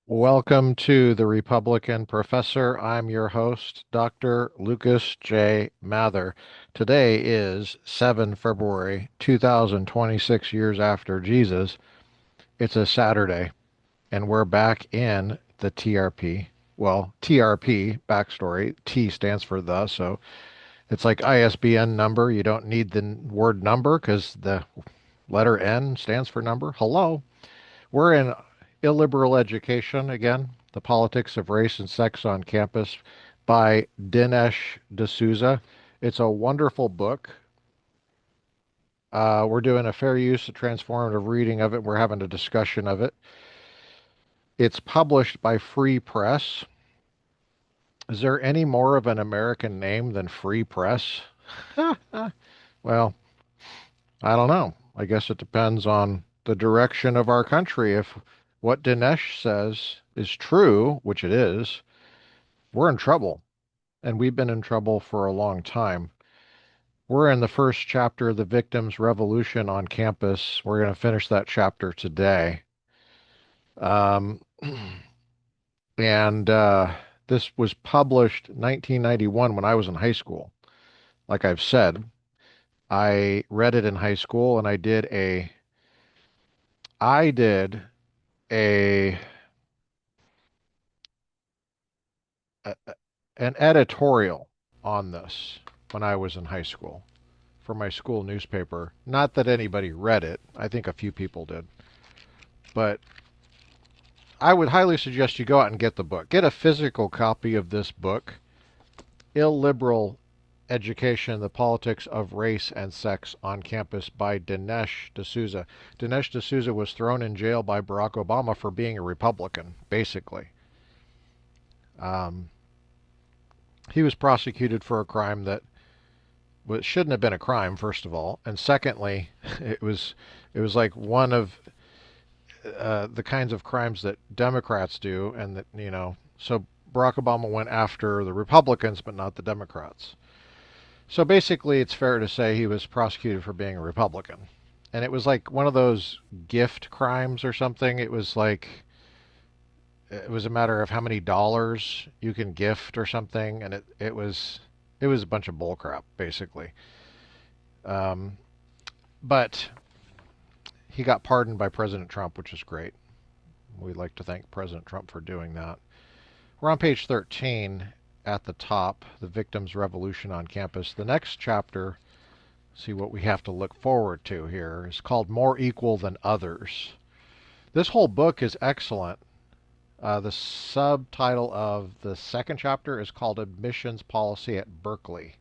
Welcome to the Republican Professor. I'm your host, Dr. Lucas J. Mather. Today is 7 February 2026, years after Jesus. It's a Saturday, and we're back in the TRP. Well, TRP, backstory. T stands for the, so it's like ISBN number. You don't need the word number because the letter N stands for number. Hello. We're in Illiberal Education again, The Politics of Race and Sex on Campus by Dinesh D'Souza. It's a wonderful book. We're doing a fair use, a transformative reading of it. We're having a discussion of it. It's published by Free Press. Is there any more of an American name than Free Press? Well, I don't know. I guess it depends on the direction of our country. If what Dinesh says is true, which it is, we're in trouble. And we've been in trouble for a long time. We're in the first chapter of the Victims' Revolution on campus. We're going to finish that chapter today. Um, and this was published 1991 when I was in high school. Like I've said, I read it in high school and I did a an editorial on this when I was in high school for my school newspaper. Not that anybody read it. I think a few people did. But I would highly suggest you go out and get the book. Get a physical copy of this book, Illiberal Education, The Politics of Race and Sex on Campus by Dinesh D'Souza. Dinesh D'Souza was thrown in jail by Barack Obama for being a Republican, basically. Um, he was prosecuted for a crime that shouldn't have been a crime, first of all, and secondly, it was like one of the kinds of crimes that Democrats do, and that. So Barack Obama went after the Republicans, but not the Democrats. So basically, it's fair to say he was prosecuted for being a Republican, and it was like one of those gift crimes or something. It was a matter of how many dollars you can gift or something, and it was a bunch of bullcrap, basically. Um, but he got pardoned by President Trump, which is great. We'd like to thank President Trump for doing that. We're on page 13 at the top, The Victim's Revolution on Campus. The next chapter, see what we have to look forward to here, is called More Equal Than Others. This whole book is excellent. The subtitle of the second chapter is called Admissions Policy at Berkeley.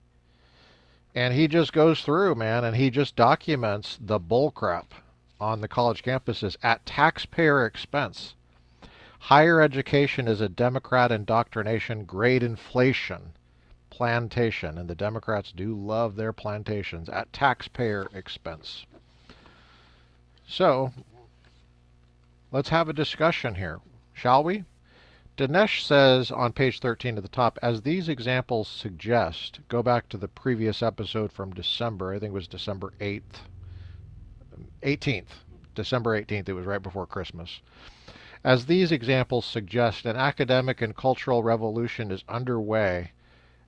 And he just goes through, man, and he just documents the bullcrap on the college campuses at taxpayer expense. Higher education is a Democrat indoctrination, grade inflation, plantation, and the Democrats do love their plantations at taxpayer expense. So, let's have a discussion here, shall we? Dinesh says on page 13 at the top, as these examples suggest, go back to the previous episode from December, I think it was December 8th, 18th, December 18th, it was right before Christmas. As these examples suggest, an academic and cultural revolution is underway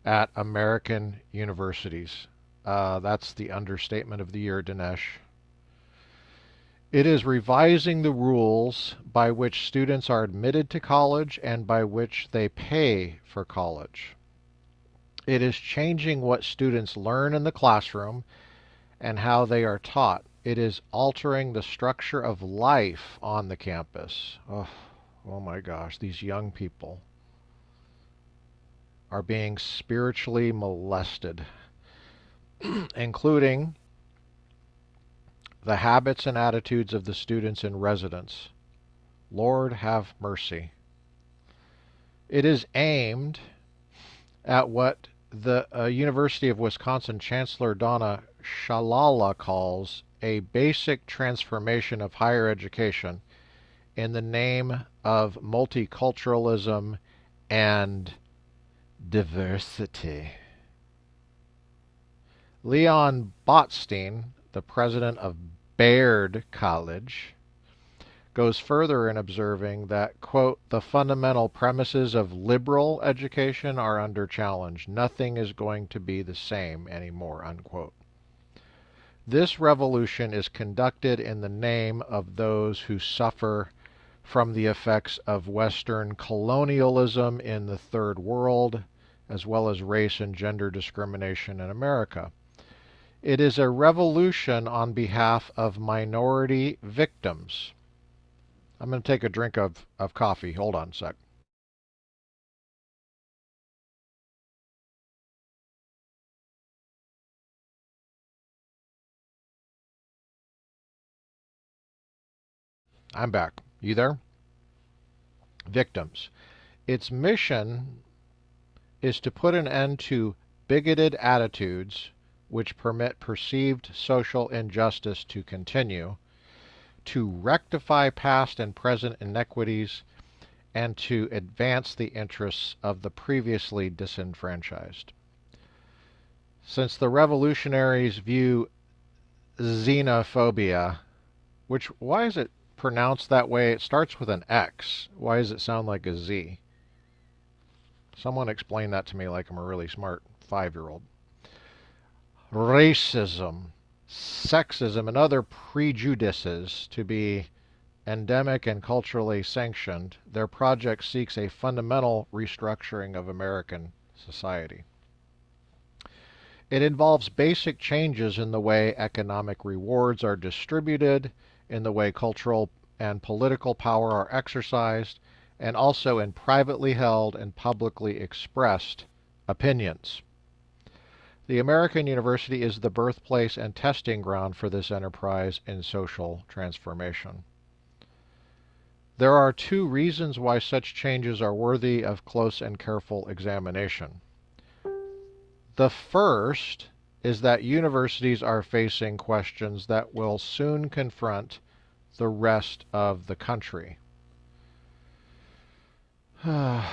at American universities. That's the understatement of the year, Dinesh. It is revising the rules by which students are admitted to college and by which they pay for college. It is changing what students learn in the classroom and how they are taught. It is altering the structure of life on the campus. Oh my gosh, these young people are being spiritually molested, including the habits and attitudes of the students in residence. Lord have mercy. It is aimed at what the University of Wisconsin Chancellor Donna Shalala calls a basic transformation of higher education in the name of multiculturalism and diversity. Leon Botstein, the president of Baird College, goes further in observing that, quote, the fundamental premises of liberal education are under challenge. Nothing is going to be the same anymore, unquote. This revolution is conducted in the name of those who suffer from the effects of Western colonialism in the Third World, as well as race and gender discrimination in America. It is a revolution on behalf of minority victims. I'm going to take a drink of coffee. Hold on a sec. I'm back. You there? Victims. Its mission is to put an end to bigoted attitudes which permit perceived social injustice to continue, to rectify past and present inequities, and to advance the interests of the previously disenfranchised. Since the revolutionaries view xenophobia, which, why is it pronounced that way? It starts with an X. Why does it sound like a Z? Someone explain that to me like I'm a really smart 5-year-old. Racism, sexism, and other prejudices to be endemic and culturally sanctioned, their project seeks a fundamental restructuring of American society. It involves basic changes in the way economic rewards are distributed, in the way cultural and political power are exercised, and also in privately held and publicly expressed opinions. The American University is the birthplace and testing ground for this enterprise in social transformation. There are 2 reasons why such changes are worthy of close and careful examination. The first is that universities are facing questions that will soon confront the rest of the country. Man.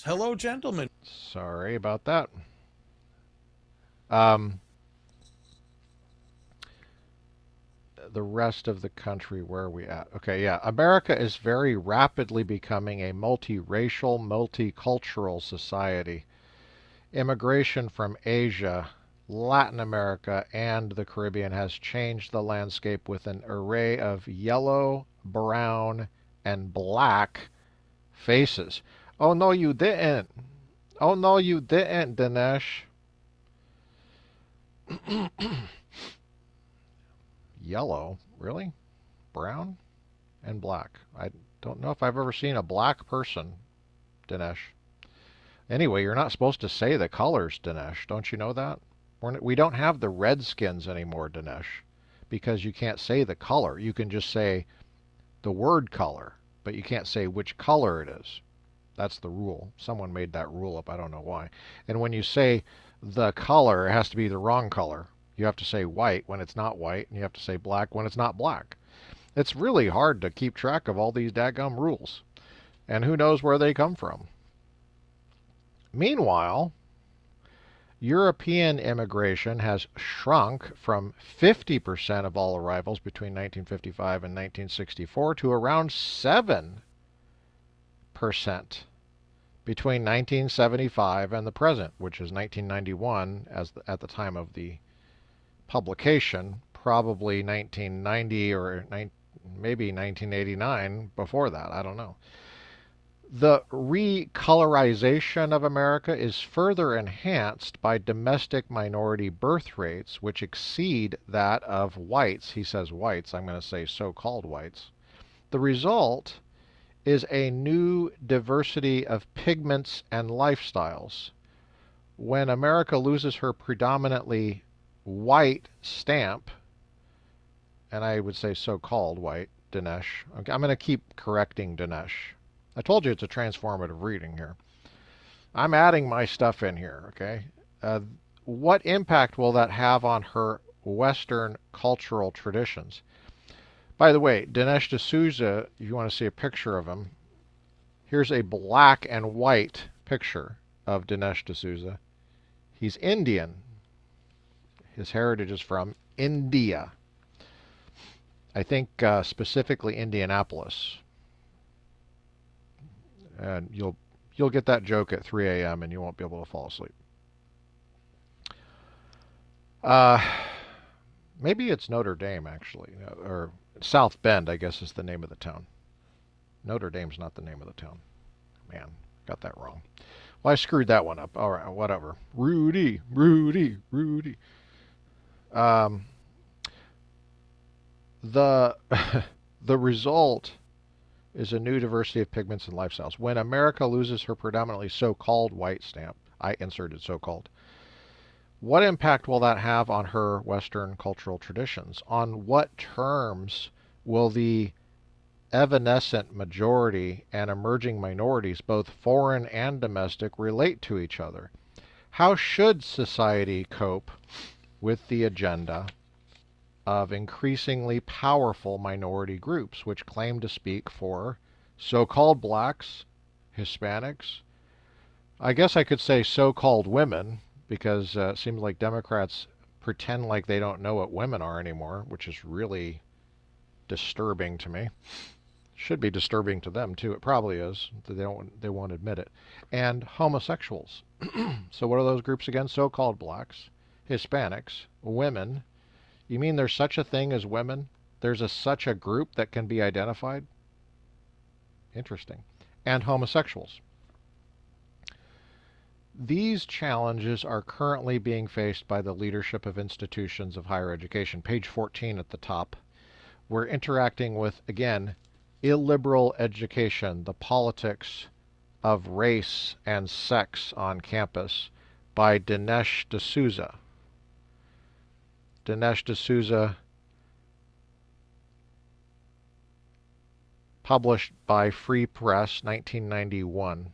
Hello, gentlemen. Sorry about that. The rest of the country, where are we at? Okay, yeah. America is very rapidly becoming a multiracial, multicultural society. Immigration from Asia, Latin America, and the Caribbean has changed the landscape with an array of yellow, brown, and black faces. Oh, no, you didn't. Oh, no, you didn't, Dinesh. Yellow? Really? Brown? And black. I don't know if I've ever seen a black person, Dinesh. Anyway, you're not supposed to say the colors, Dinesh. Don't you know that? We don't have the Redskins anymore, Dinesh, because you can't say the color. You can just say the word color, but you can't say which color it is. That's the rule. Someone made that rule up. I don't know why. And when you say the color, it has to be the wrong color. You have to say white when it's not white, and you have to say black when it's not black. It's really hard to keep track of all these daggum rules. And who knows where they come from. Meanwhile, European immigration has shrunk from 50% of all arrivals between 1955 and 1964 to around 7% between 1975 and the present, which is 1991 at the time of the publication, probably 1990 or maybe 1989 before that, I don't know. The recolorization of America is further enhanced by domestic minority birth rates, which exceed that of whites. He says whites, I'm going to say so-called whites. The result is a new diversity of pigments and lifestyles. When America loses her predominantly white stamp, and I would say so-called white, Dinesh. Okay, I'm going to keep correcting Dinesh. I told you it's a transformative reading here. I'm adding my stuff in here, okay? What impact will that have on her Western cultural traditions? By the way, Dinesh D'Souza, if you want to see a picture of him, here's a black and white picture of Dinesh D'Souza. He's Indian. His heritage is from India. I think specifically Indianapolis, and you'll get that joke at 3 a.m. and you won't be able to fall asleep. Uh, Maybe it's Notre Dame actually, or South Bend, I guess is the name of the town. Notre Dame's not the name of the town. Man, got that wrong. Well, I screwed that one up. All right, whatever. Rudy, Rudy, Rudy. Um, the the result is a new diversity of pigments and lifestyles. When America loses her predominantly so-called white stamp, I inserted so-called. What impact will that have on her Western cultural traditions? On what terms will the evanescent majority and emerging minorities, both foreign and domestic, relate to each other? How should society cope with the agenda of increasingly powerful minority groups which claim to speak for so-called blacks, Hispanics, I guess I could say so-called women, because it seems like Democrats pretend like they don't know what women are anymore, which is really disturbing to me. Should be disturbing to them too. It probably is. They won't admit it. And homosexuals. So what are those groups again? So-called blacks, Hispanics, women. You mean there's such a thing as women? There's such a group that can be identified? Interesting. And homosexuals. These challenges are currently being faced by the leadership of institutions of higher education. Page 14 at the top. We're interacting with, again, illiberal education, the politics of race and sex on campus, by Dinesh D'Souza. Dinesh D'Souza, published by Free Press, 1991.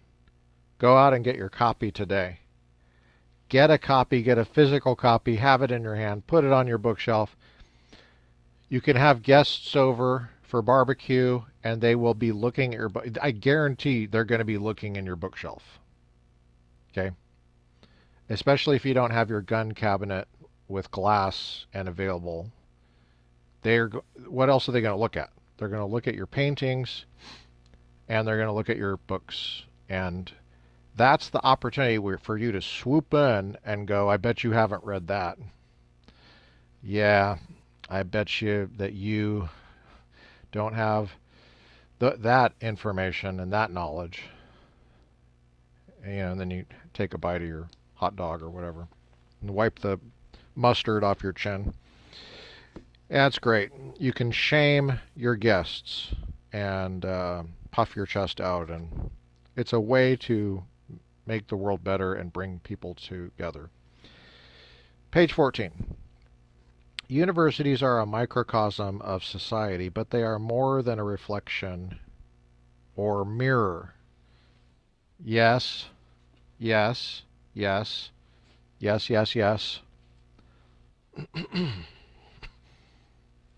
Go out and get your copy today. Get a copy, get a physical copy, have it in your hand, put it on your bookshelf. You can have guests over for barbecue, and they will be looking at your book. I guarantee they're going to be looking in your bookshelf. Okay? Especially if you don't have your gun cabinet with glass and available. What else are they going to look at? They're going to look at your paintings, and they're going to look at your books. And that's the opportunity for you to swoop in and go, I bet you haven't read that. Yeah, I bet you that you don't have that information and that knowledge. And then you take a bite of your hot dog or whatever and wipe the mustard off your chin. That's great. You can shame your guests and puff your chest out, and it's a way to make the world better and bring people together. Page 14. Universities are a microcosm of society, but they are more than a reflection or mirror. Yes, yes, yes, yes, yes, yes.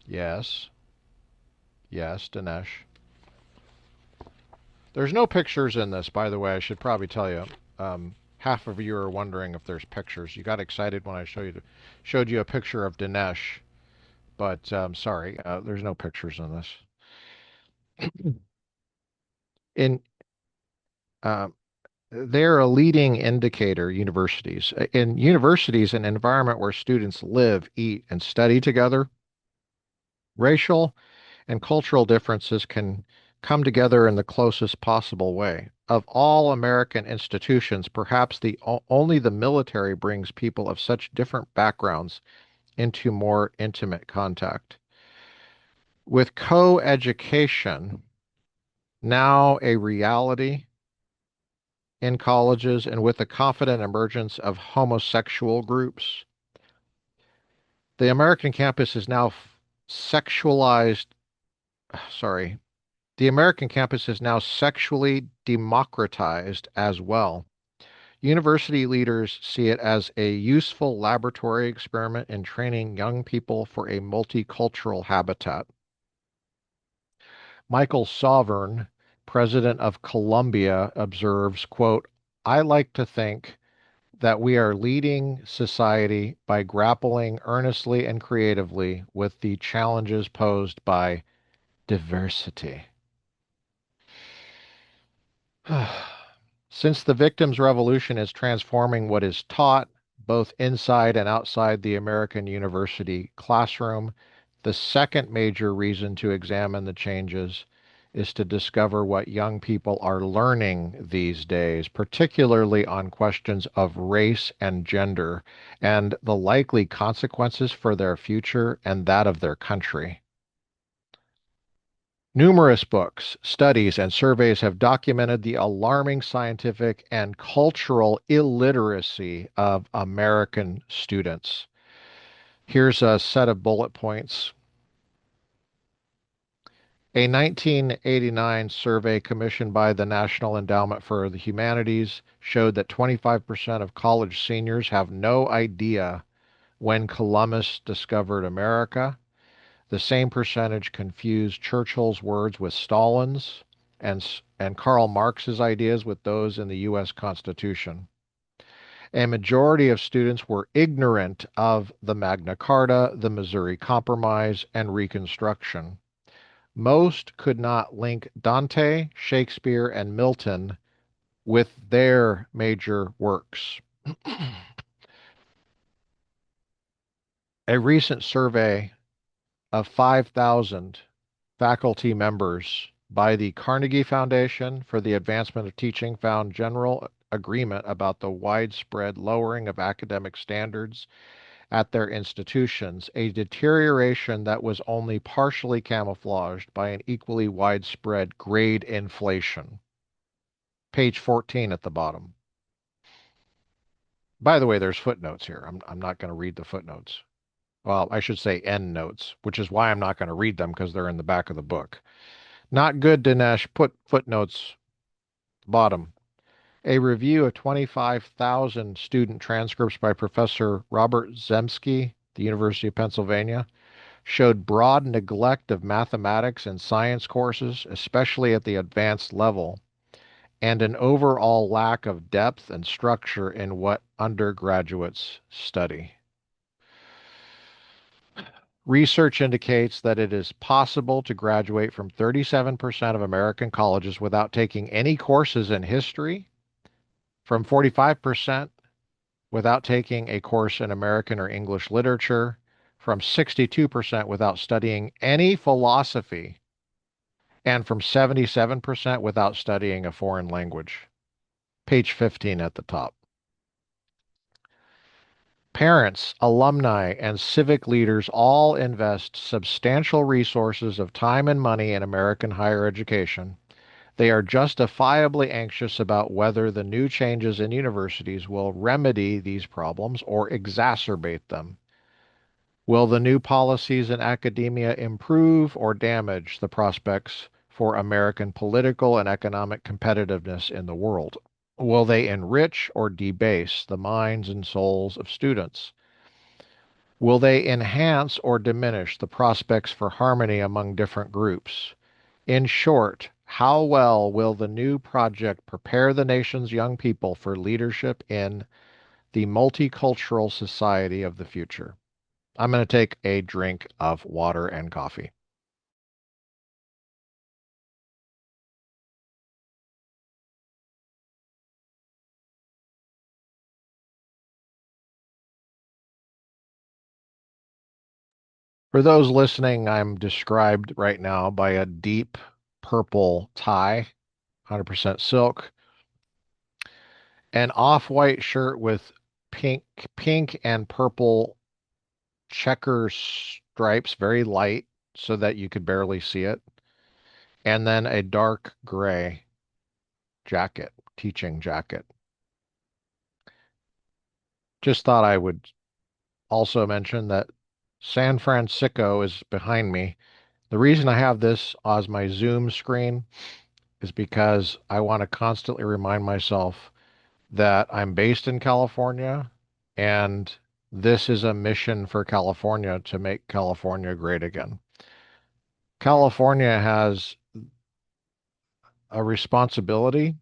Yes, yes, Dinesh. There's no pictures in this, by the way. I should probably tell you. Half of you are wondering if there's pictures. You got excited when I showed you a picture of Dinesh, but sorry, there's no pictures in this. In uh, They're a leading indicator, universities. In universities, an environment where students live, eat, and study together, racial and cultural differences can come together in the closest possible way. Of all American institutions, perhaps only the military brings people of such different backgrounds into more intimate contact. With co-education now a reality in colleges, and with the confident emergence of homosexual groups, the American campus is now sexualized. Sorry, the American campus is now sexually democratized as well. University leaders see it as a useful laboratory experiment in training young people for a multicultural habitat. Michael Sovereign, president of Columbia, observes, quote, I like to think that we are leading society by grappling earnestly and creatively with the challenges posed by diversity. Since the victim's revolution is transforming what is taught both inside and outside the American university classroom, the second major reason to examine the changes is to discover what young people are learning these days, particularly on questions of race and gender, and the likely consequences for their future and that of their country. Numerous books, studies, and surveys have documented the alarming scientific and cultural illiteracy of American students. Here's a set of bullet points. A 1989 survey commissioned by the National Endowment for the Humanities showed that 25% of college seniors have no idea when Columbus discovered America. The same percentage confused Churchill's words with Stalin's and Karl Marx's ideas with those in the U.S. Constitution. A majority of students were ignorant of the Magna Carta, the Missouri Compromise, and Reconstruction. Most could not link Dante, Shakespeare, and Milton with their major works. A recent survey of 5,000 faculty members by the Carnegie Foundation for the Advancement of Teaching found general agreement about the widespread lowering of academic standards at their institutions, a deterioration that was only partially camouflaged by an equally widespread grade inflation. Page 14 at the bottom. By the way, there's footnotes here. I'm not going to read the footnotes. Well, I should say end notes, which is why I'm not going to read them because they're in the back of the book. Not good, Dinesh. Put footnotes bottom. A review of 25,000 student transcripts by Professor Robert Zemsky, the University of Pennsylvania, showed broad neglect of mathematics and science courses, especially at the advanced level, and an overall lack of depth and structure in what undergraduates study. Research indicates that it is possible to graduate from 37% of American colleges without taking any courses in history, from 45% without taking a course in American or English literature, from 62% without studying any philosophy, and from 77% without studying a foreign language. Page 15 at the top. Parents, alumni, and civic leaders all invest substantial resources of time and money in American higher education. They are justifiably anxious about whether the new changes in universities will remedy these problems or exacerbate them. Will the new policies in academia improve or damage the prospects for American political and economic competitiveness in the world? Will they enrich or debase the minds and souls of students? Will they enhance or diminish the prospects for harmony among different groups? In short, how well will the new project prepare the nation's young people for leadership in the multicultural society of the future? I'm going to take a drink of water and coffee. For those listening, I'm described right now by a deep purple tie, 100% silk, an off-white shirt with pink and purple checker stripes, very light so that you could barely see it, and then a dark gray jacket, teaching jacket. Just thought I would also mention that San Francisco is behind me. The reason I have this as my Zoom screen is because I want to constantly remind myself that I'm based in California and this is a mission for California to make California great again. California has a responsibility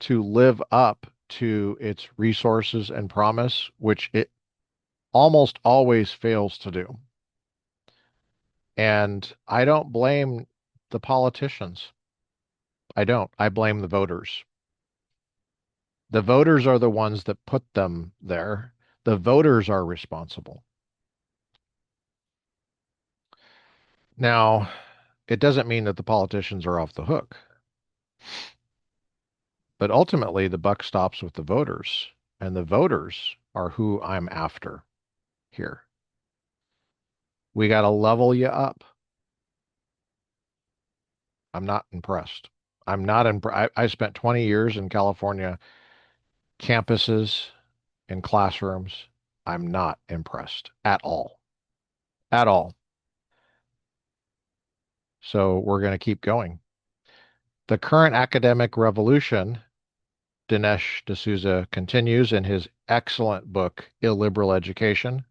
to live up to its resources and promise, which it almost always fails to do. And I don't blame the politicians. I don't. I blame the voters. The voters are the ones that put them there. The voters are responsible. Now, it doesn't mean that the politicians are off the hook, but ultimately the buck stops with the voters, and the voters are who I'm after here. We got to level you up. I'm not impressed. I'm not impressed. I spent 20 years in California campuses and classrooms. I'm not impressed at all. At all. So we're going to keep going. The current academic revolution, Dinesh D'Souza continues in his excellent book, Illiberal Education,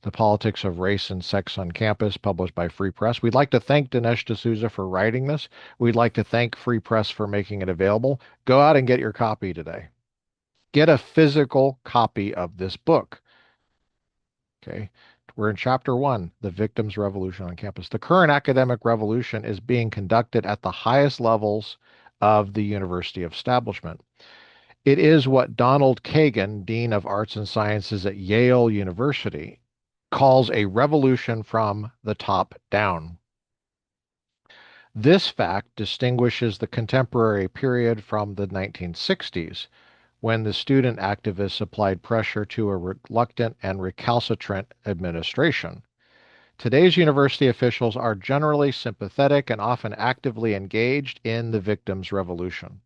The Politics of Race and Sex on Campus, published by Free Press. We'd like to thank Dinesh D'Souza for writing this. We'd like to thank Free Press for making it available. Go out and get your copy today. Get a physical copy of this book. Okay. We're in chapter 1, The Victims' Revolution on Campus. The current academic revolution is being conducted at the highest levels of the university establishment. It is what Donald Kagan, Dean of Arts and Sciences at Yale University, calls a revolution from the top down. This fact distinguishes the contemporary period from the 1960s, when the student activists applied pressure to a reluctant and recalcitrant administration. Today's university officials are generally sympathetic and often actively engaged in the victims' revolution.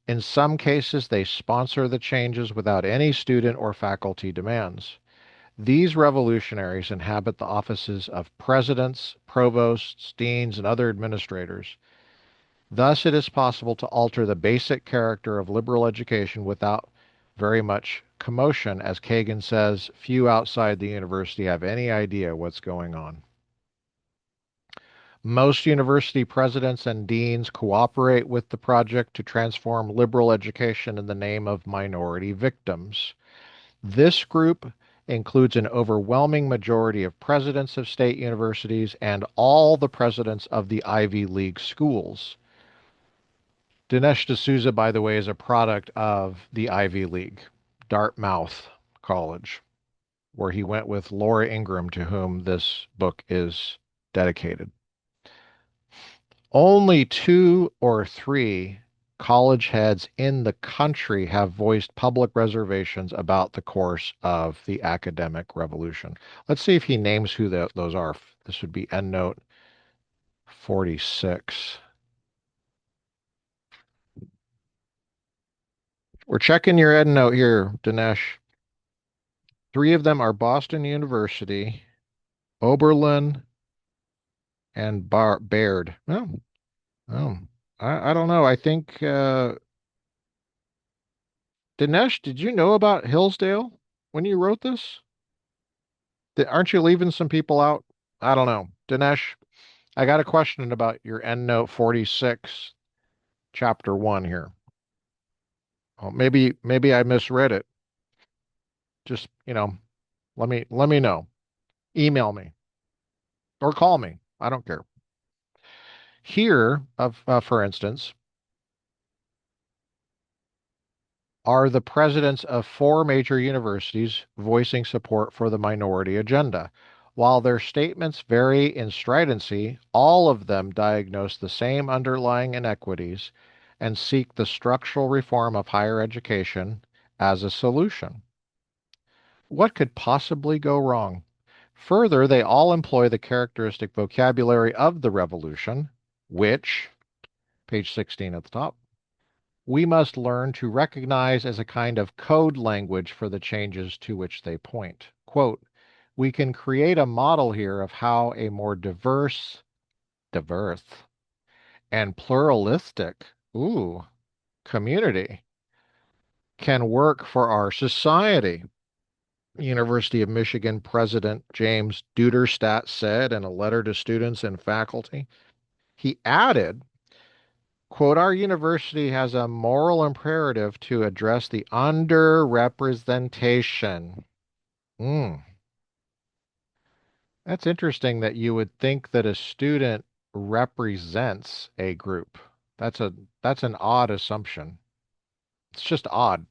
In some cases, they sponsor the changes without any student or faculty demands. These revolutionaries inhabit the offices of presidents, provosts, deans, and other administrators. Thus, it is possible to alter the basic character of liberal education without very much commotion. As Kagan says, few outside the university have any idea what's going on. Most university presidents and deans cooperate with the project to transform liberal education in the name of minority victims. This group includes an overwhelming majority of presidents of state universities and all the presidents of the Ivy League schools. Dinesh D'Souza, by the way, is a product of the Ivy League, Dartmouth College, where he went with Laura Ingraham, to whom this book is dedicated. Only 2 or 3 college heads in the country have voiced public reservations about the course of the academic revolution. Let's see if he names who those are. This would be EndNote 46. We're checking your EndNote here, Dinesh. 3 of them are Boston University, Oberlin, and Baird. Oh, oh. I don't know. I think Dinesh, did you know about Hillsdale when you wrote this? Aren't you leaving some people out? I don't know. Dinesh, I got a question about your EndNote 46, chapter 1 here. Oh, maybe I misread it. Just, let me know. Email me or call me. I don't care. Here, for instance, are the presidents of 4 major universities voicing support for the minority agenda. While their statements vary in stridency, all of them diagnose the same underlying inequities and seek the structural reform of higher education as a solution. What could possibly go wrong? Further, they all employ the characteristic vocabulary of the revolution, which, page 16 at the top, we must learn to recognize as a kind of code language for the changes to which they point. Quote, we can create a model here of how a more diverse, and pluralistic, community can work for our society. University of Michigan President James Duderstadt said in a letter to students and faculty. He added Quote, our university has a moral imperative to address the underrepresentation. Mm, that's interesting that you would think that a student represents a group. That's an odd assumption. It's just odd.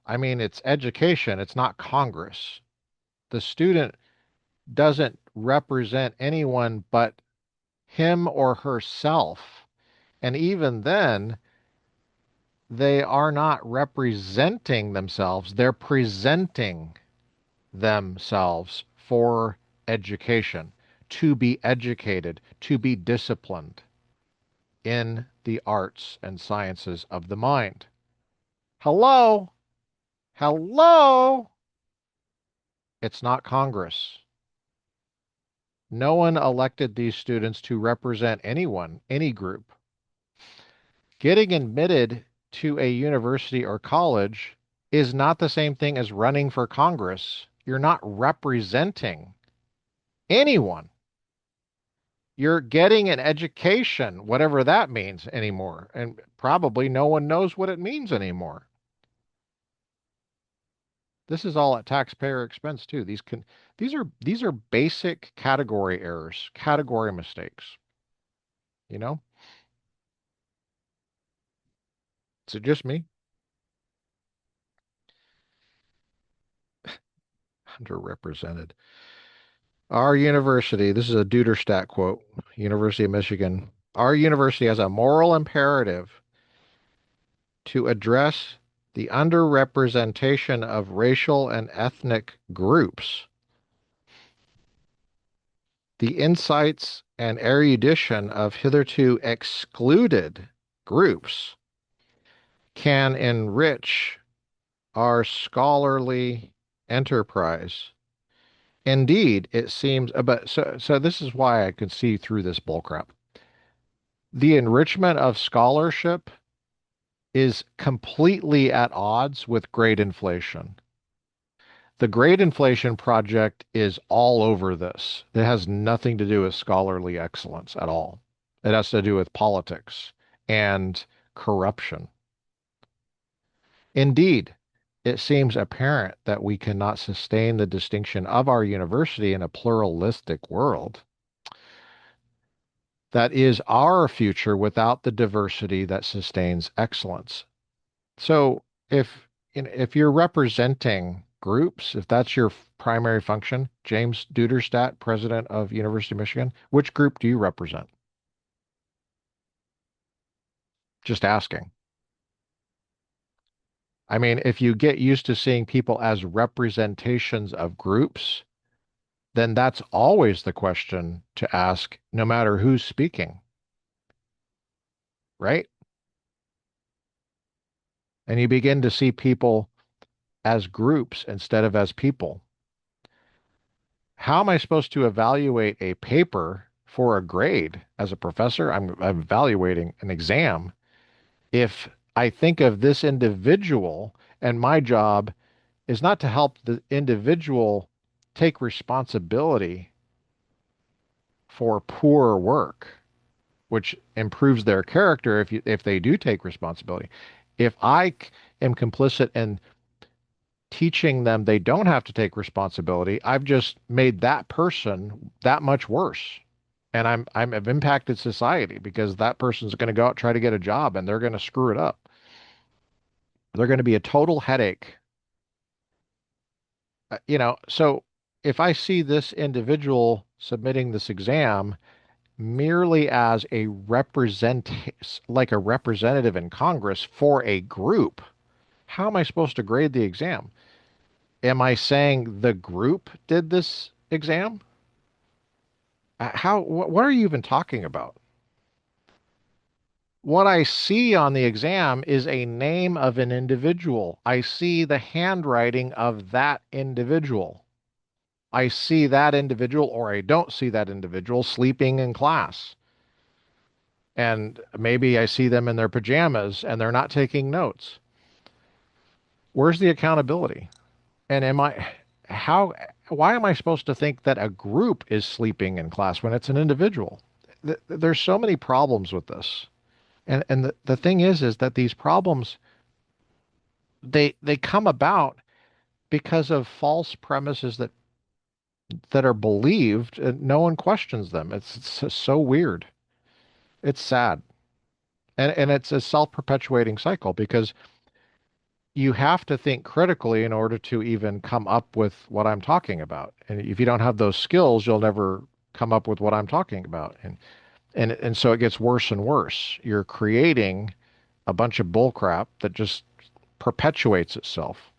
I mean, it's education, it's not Congress. The student doesn't represent anyone but him or herself. And even then, they are not representing themselves, they're presenting themselves for education, to be educated, to be disciplined in the arts and sciences of the mind. Hello? Hello? It's not Congress. No one elected these students to represent anyone, any group. Getting admitted to a university or college is not the same thing as running for Congress. You're not representing anyone. You're getting an education, whatever that means anymore. And probably no one knows what it means anymore. This is all at taxpayer expense too. These are basic category errors, category mistakes, you know? Is it just me? Underrepresented. Our university, this is a Duderstadt quote, University of Michigan. Our university has a moral imperative to address the underrepresentation of racial and ethnic groups. The insights and erudition of hitherto excluded groups can enrich our scholarly enterprise. Indeed, it seems, so this is why I can see through this bullcrap. The enrichment of scholarship is completely at odds with great inflation. The Great Inflation Project is all over this. It has nothing to do with scholarly excellence at all. It has to do with politics and corruption. Indeed, it seems apparent that we cannot sustain the distinction of our university in a pluralistic world. That is our future without the diversity that sustains excellence. So if you're representing groups, if that's your primary function, James Duderstadt, president of University of Michigan, which group do you represent? Just asking. I mean, if you get used to seeing people as representations of groups, then that's always the question to ask, no matter who's speaking, right? And you begin to see people as groups instead of as people. How am I supposed to evaluate a paper for a grade as a professor? I'm evaluating an exam. If I think of this individual and my job is not to help the individual take responsibility for poor work, which improves their character if they do take responsibility. If am complicit in teaching them they don't have to take responsibility, I've just made that person that much worse. And I've impacted society because that person's going to go out try to get a job and they're going to screw it up. They're going to be a total headache. So if I see this individual submitting this exam merely as like a representative in Congress for a group, how am I supposed to grade the exam? Am I saying the group did this exam? What are you even talking about? What I see on the exam is a name of an individual. I see the handwriting of that individual. I see that individual or I don't see that individual sleeping in class. And maybe I see them in their pajamas and they're not taking notes. Where's the accountability? And how, why am I supposed to think that a group is sleeping in class when it's an individual? There's so many problems with this. And the thing is that these problems they come about because of false premises that are believed and no one questions them. It's so weird. It's sad. And it's a self-perpetuating cycle because you have to think critically in order to even come up with what I'm talking about. And if you don't have those skills, you'll never come up with what I'm talking about. And so it gets worse and worse. You're creating a bunch of bullcrap that just perpetuates itself.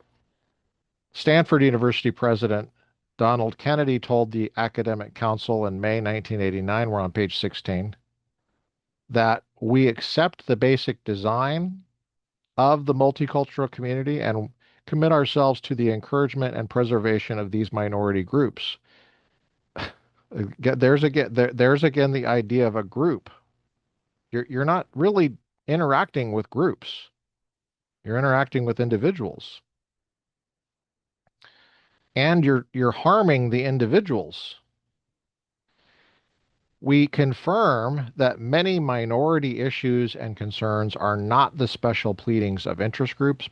Stanford University president Donald Kennedy told the Academic Council in May 1989, we're on page 16, that we accept the basic design of the multicultural community and commit ourselves to the encouragement and preservation of these minority groups. There's again the idea of a group. You're not really interacting with groups. You're interacting with individuals. And you're harming the individuals. We confirm that many minority issues and concerns are not the special pleadings of interest groups,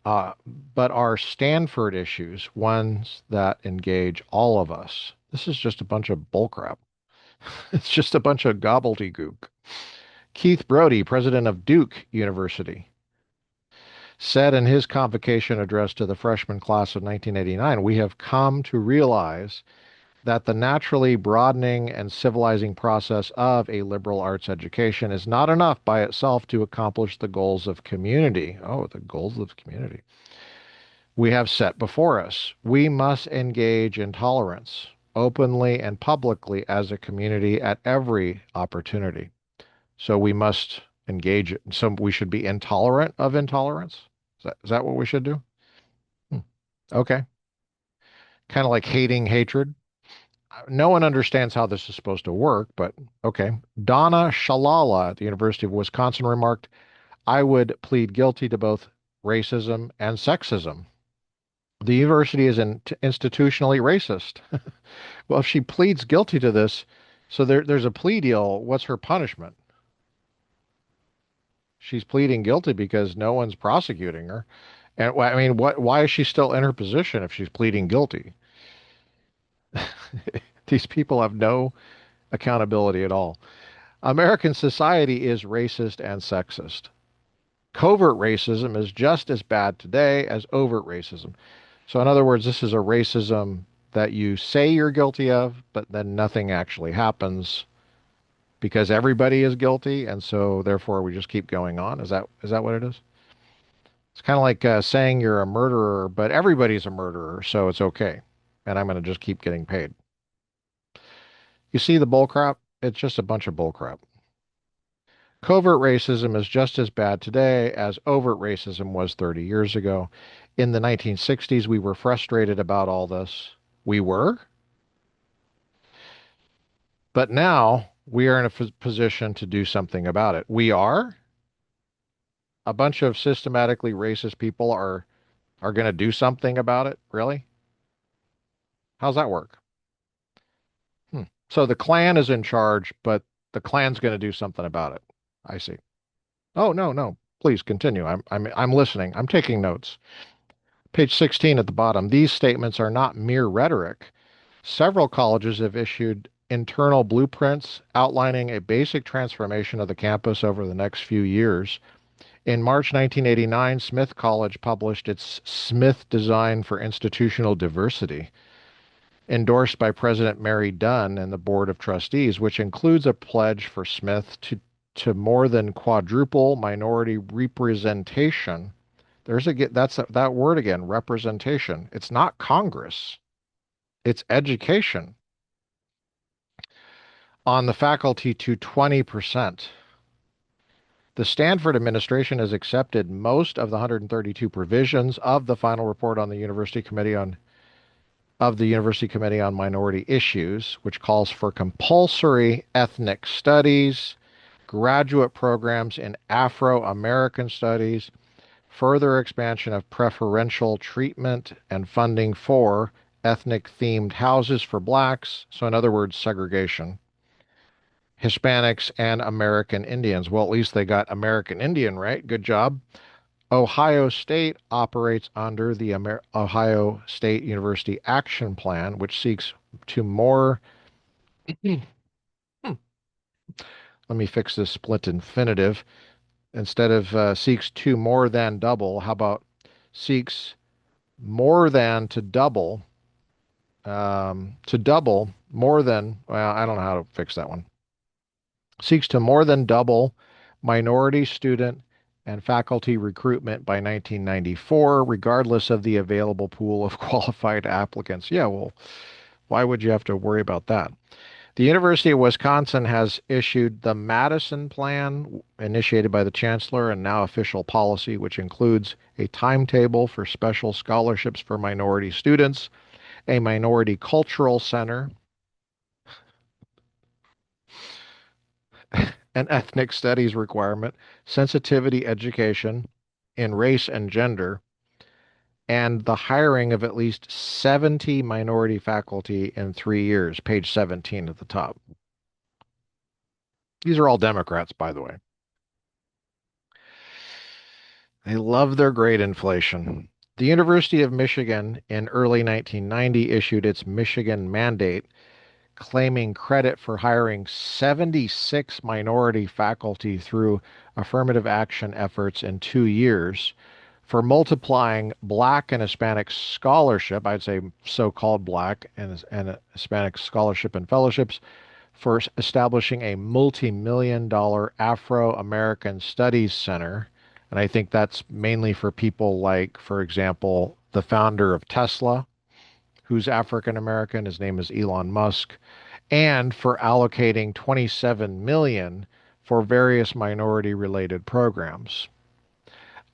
uh, but are Stanford issues, ones that engage all of us. This is just a bunch of bullcrap. It's just a bunch of gobbledygook. Keith Brody, president of Duke University, said in his convocation address to the freshman class of 1989, we have come to realize that the naturally broadening and civilizing process of a liberal arts education is not enough by itself to accomplish the goals of community. Oh, the goals of community we have set before us. We must engage in tolerance openly and publicly as a community at every opportunity. So we must engage. So we should be intolerant of intolerance. Is that what we should do? Hmm. Okay. Kind of like hating hatred. No one understands how this is supposed to work, but okay. Donna Shalala at the University of Wisconsin remarked, I would plead guilty to both racism and sexism. The university is institutionally racist. Well, if she pleads guilty to this, so there's a plea deal, what's her punishment? She's pleading guilty because no one's prosecuting her. And I mean, why is she still in her position if she's pleading guilty? These people have no accountability at all. American society is racist and sexist. Covert racism is just as bad today as overt racism. So, in other words, this is a racism that you say you're guilty of, but then nothing actually happens because everybody is guilty, and so therefore we just keep going on. Is that what it is? It's kind of like saying you're a murderer, but everybody's a murderer, so it's okay, and I'm going to just keep getting paid. You see the bullcrap? It's just a bunch of bullcrap. Covert racism is just as bad today as overt racism was 30 years ago. In the 1960s, we were frustrated about all this. We were, but now we are in a position to do something about it. We are. A bunch of systematically racist people are going to do something about it. Really? How's that work? So the Klan is in charge, but the Klan's going to do something about it. I see. Oh, no, no. Please continue. I'm listening. I'm taking notes. Page 16 at the bottom. These statements are not mere rhetoric. Several colleges have issued internal blueprints outlining a basic transformation of the campus over the next few years. In March 1989, Smith College published its Smith Design for Institutional Diversity, endorsed by President Mary Dunn and the Board of Trustees, which includes a pledge for Smith to more than quadruple minority representation. That word again, representation. It's not Congress. It's education on the faculty to 20%. The Stanford administration has accepted most of the 132 provisions of the final report on the University Committee on Minority Issues, which calls for compulsory ethnic studies, graduate programs in Afro-American studies, further expansion of preferential treatment and funding for ethnic themed houses for blacks. So, in other words, segregation. Hispanics, and American Indians. Well, at least they got American Indian right. Good job. Ohio State operates under the Ohio State University Action Plan, which seeks to more. Let me fix this split infinitive. Instead of seeks to more than double, how about seeks more than to double more than, well, I don't know how to fix that one. Seeks to more than double minority student and faculty recruitment by 1994, regardless of the available pool of qualified applicants. Yeah, well, why would you have to worry about that? The University of Wisconsin has issued the Madison Plan, initiated by the chancellor and now official policy, which includes a timetable for special scholarships for minority students, a minority cultural center, an ethnic studies requirement, sensitivity education in race and gender, and the hiring of at least 70 minority faculty in 3 years, page 17 at the top. These are all Democrats, by the way. They love their grade inflation. The University of Michigan in early 1990 issued its Michigan Mandate, claiming credit for hiring 76 minority faculty through affirmative action efforts in 2 years, for multiplying Black and Hispanic scholarship, I'd say so-called Black and Hispanic scholarship and fellowships, for establishing a multi-million-dollar Afro-American Studies Center. And I think that's mainly for people like, for example, the founder of Tesla, who's African American. His name is Elon Musk. And for allocating 27 million for various minority related programs.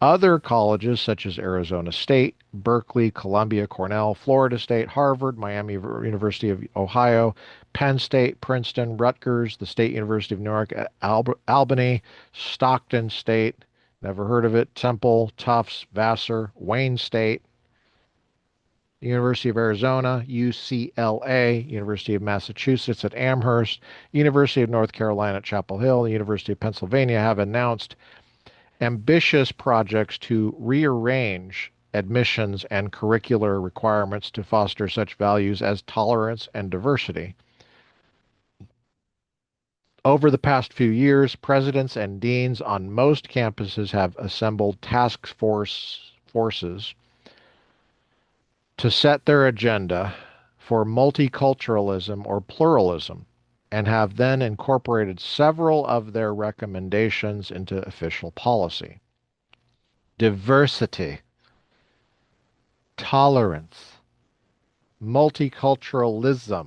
Other colleges such as Arizona State, Berkeley, Columbia, Cornell, Florida State, Harvard, Miami University of Ohio, Penn State, Princeton, Rutgers, the State University of New York at Albany, Stockton State, never heard of it, Temple, Tufts, Vassar, Wayne State, University of Arizona, UCLA, University of Massachusetts at Amherst, University of North Carolina at Chapel Hill, the University of Pennsylvania have announced ambitious projects to rearrange admissions and curricular requirements to foster such values as tolerance and diversity. Over the past few years, presidents and deans on most campuses have assembled forces to set their agenda for multiculturalism or pluralism and have then incorporated several of their recommendations into official policy. Diversity, tolerance, multiculturalism,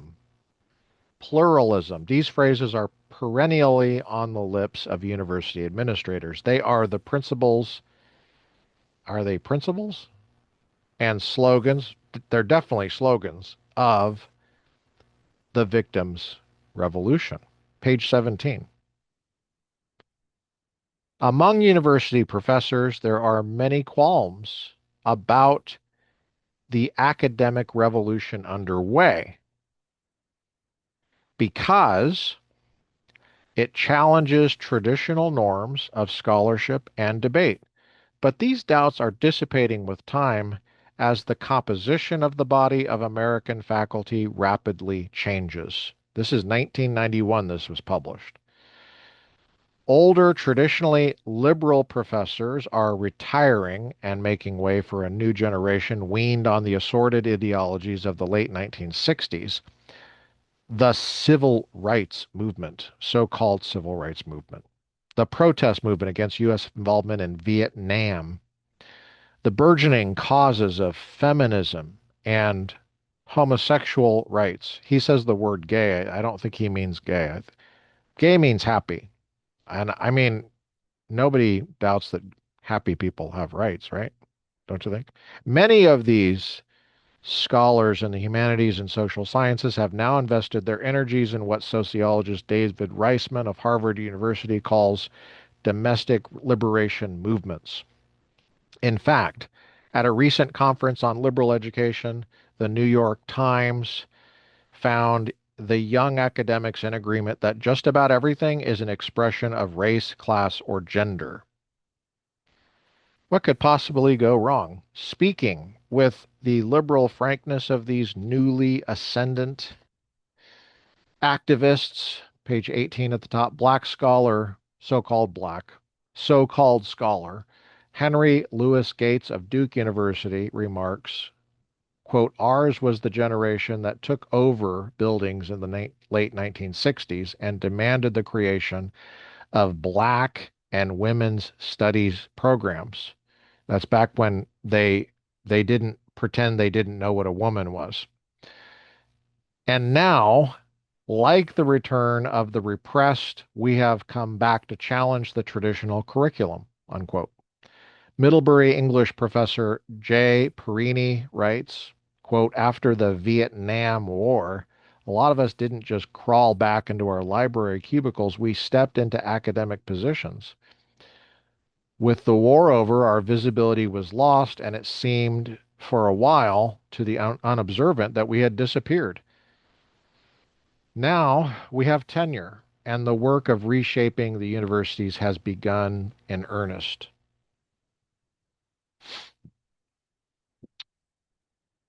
pluralism. These phrases are perennially on the lips of university administrators. They are the principles. Are they principles? And slogans. They're definitely slogans of the victims' revolution. Page 17. Among university professors, there are many qualms about the academic revolution underway because it challenges traditional norms of scholarship and debate. But these doubts are dissipating with time as the composition of the body of American faculty rapidly changes. This is 1991, this was published. Older, traditionally liberal professors are retiring and making way for a new generation weaned on the assorted ideologies of the late 1960s. The civil rights movement, so-called civil rights movement, the protest movement against U.S. involvement in Vietnam, the burgeoning causes of feminism and homosexual rights. He says the word gay. I don't think he means gay. Gay means happy. And I mean, nobody doubts that happy people have rights, right? Don't you think? Many of these scholars in the humanities and social sciences have now invested their energies in what sociologist David Reisman of Harvard University calls domestic liberation movements. In fact, at a recent conference on liberal education, the New York Times found the young academics in agreement that just about everything is an expression of race, class, or gender. What could possibly go wrong? Speaking with the liberal frankness of these newly ascendant activists, page 18 at the top, black scholar, so-called scholar, Henry Louis Gates of Duke University remarks, quote, ours was the generation that took over buildings in the late 1960s and demanded the creation of black and women's studies programs. That's back when they didn't pretend they didn't know what a woman was. And now, like the return of the repressed, we have come back to challenge the traditional curriculum, unquote. Middlebury English professor J. Perini writes, quote, after the Vietnam War, a lot of us didn't just crawl back into our library cubicles, we stepped into academic positions. With the war over, our visibility was lost, and it seemed for a while to the unobservant that we had disappeared. Now we have tenure, and the work of reshaping the universities has begun in earnest.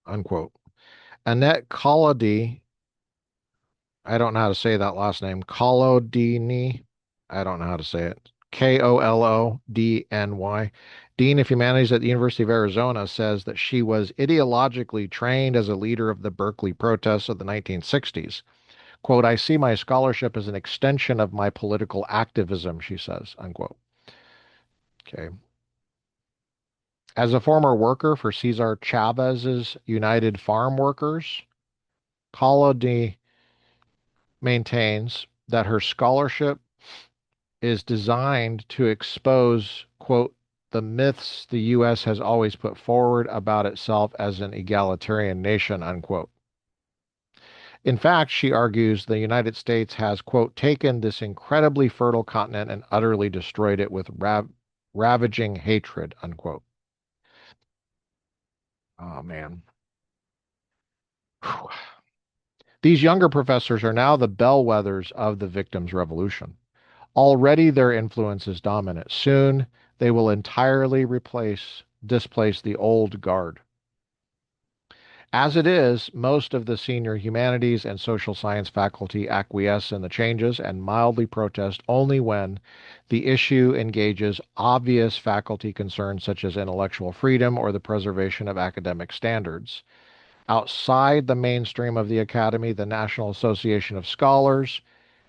Unquote. Annette Collody, I don't know how to say that last name, Collodini, I don't know how to say it, Kolodny, Dean of Humanities at the University of Arizona, says that she was ideologically trained as a leader of the Berkeley protests of the 1960s. Quote, I see my scholarship as an extension of my political activism, she says, unquote. Okay. As a former worker for Cesar Chavez's United Farm Workers, Collody maintains that her scholarship is designed to expose, quote, the myths the U.S. has always put forward about itself as an egalitarian nation, unquote. In fact, she argues the United States has, quote, taken this incredibly fertile continent and utterly destroyed it with ravaging hatred, unquote. Oh, man. Whew. These younger professors are now the bellwethers of the victims' revolution. Already their influence is dominant. Soon they will entirely displace the old guard. As it is, most of the senior humanities and social science faculty acquiesce in the changes and mildly protest only when the issue engages obvious faculty concerns such as intellectual freedom or the preservation of academic standards. Outside the mainstream of the academy, the National Association of Scholars,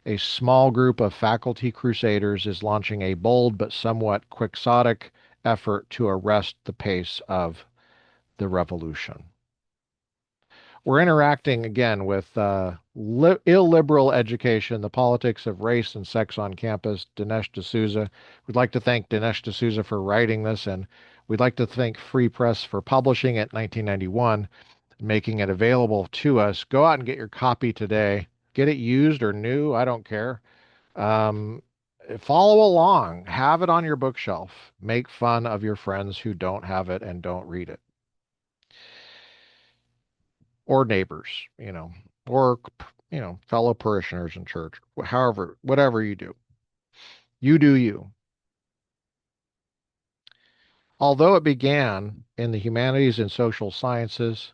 a small group of faculty crusaders, is launching a bold but somewhat quixotic effort to arrest the pace of the revolution. We're interacting again with illiberal education, the politics of race and sex on campus. Dinesh D'Souza. We'd like to thank Dinesh D'Souza for writing this, and we'd like to thank Free Press for publishing it in 1991, making it available to us. Go out and get your copy today. Get it used or new, I don't care. Um, Follow along. Have it on your bookshelf. Make fun of your friends who don't have it and don't read it. Or neighbors, or fellow parishioners in church. However, whatever you do, you do you. Although it began in the humanities and social sciences,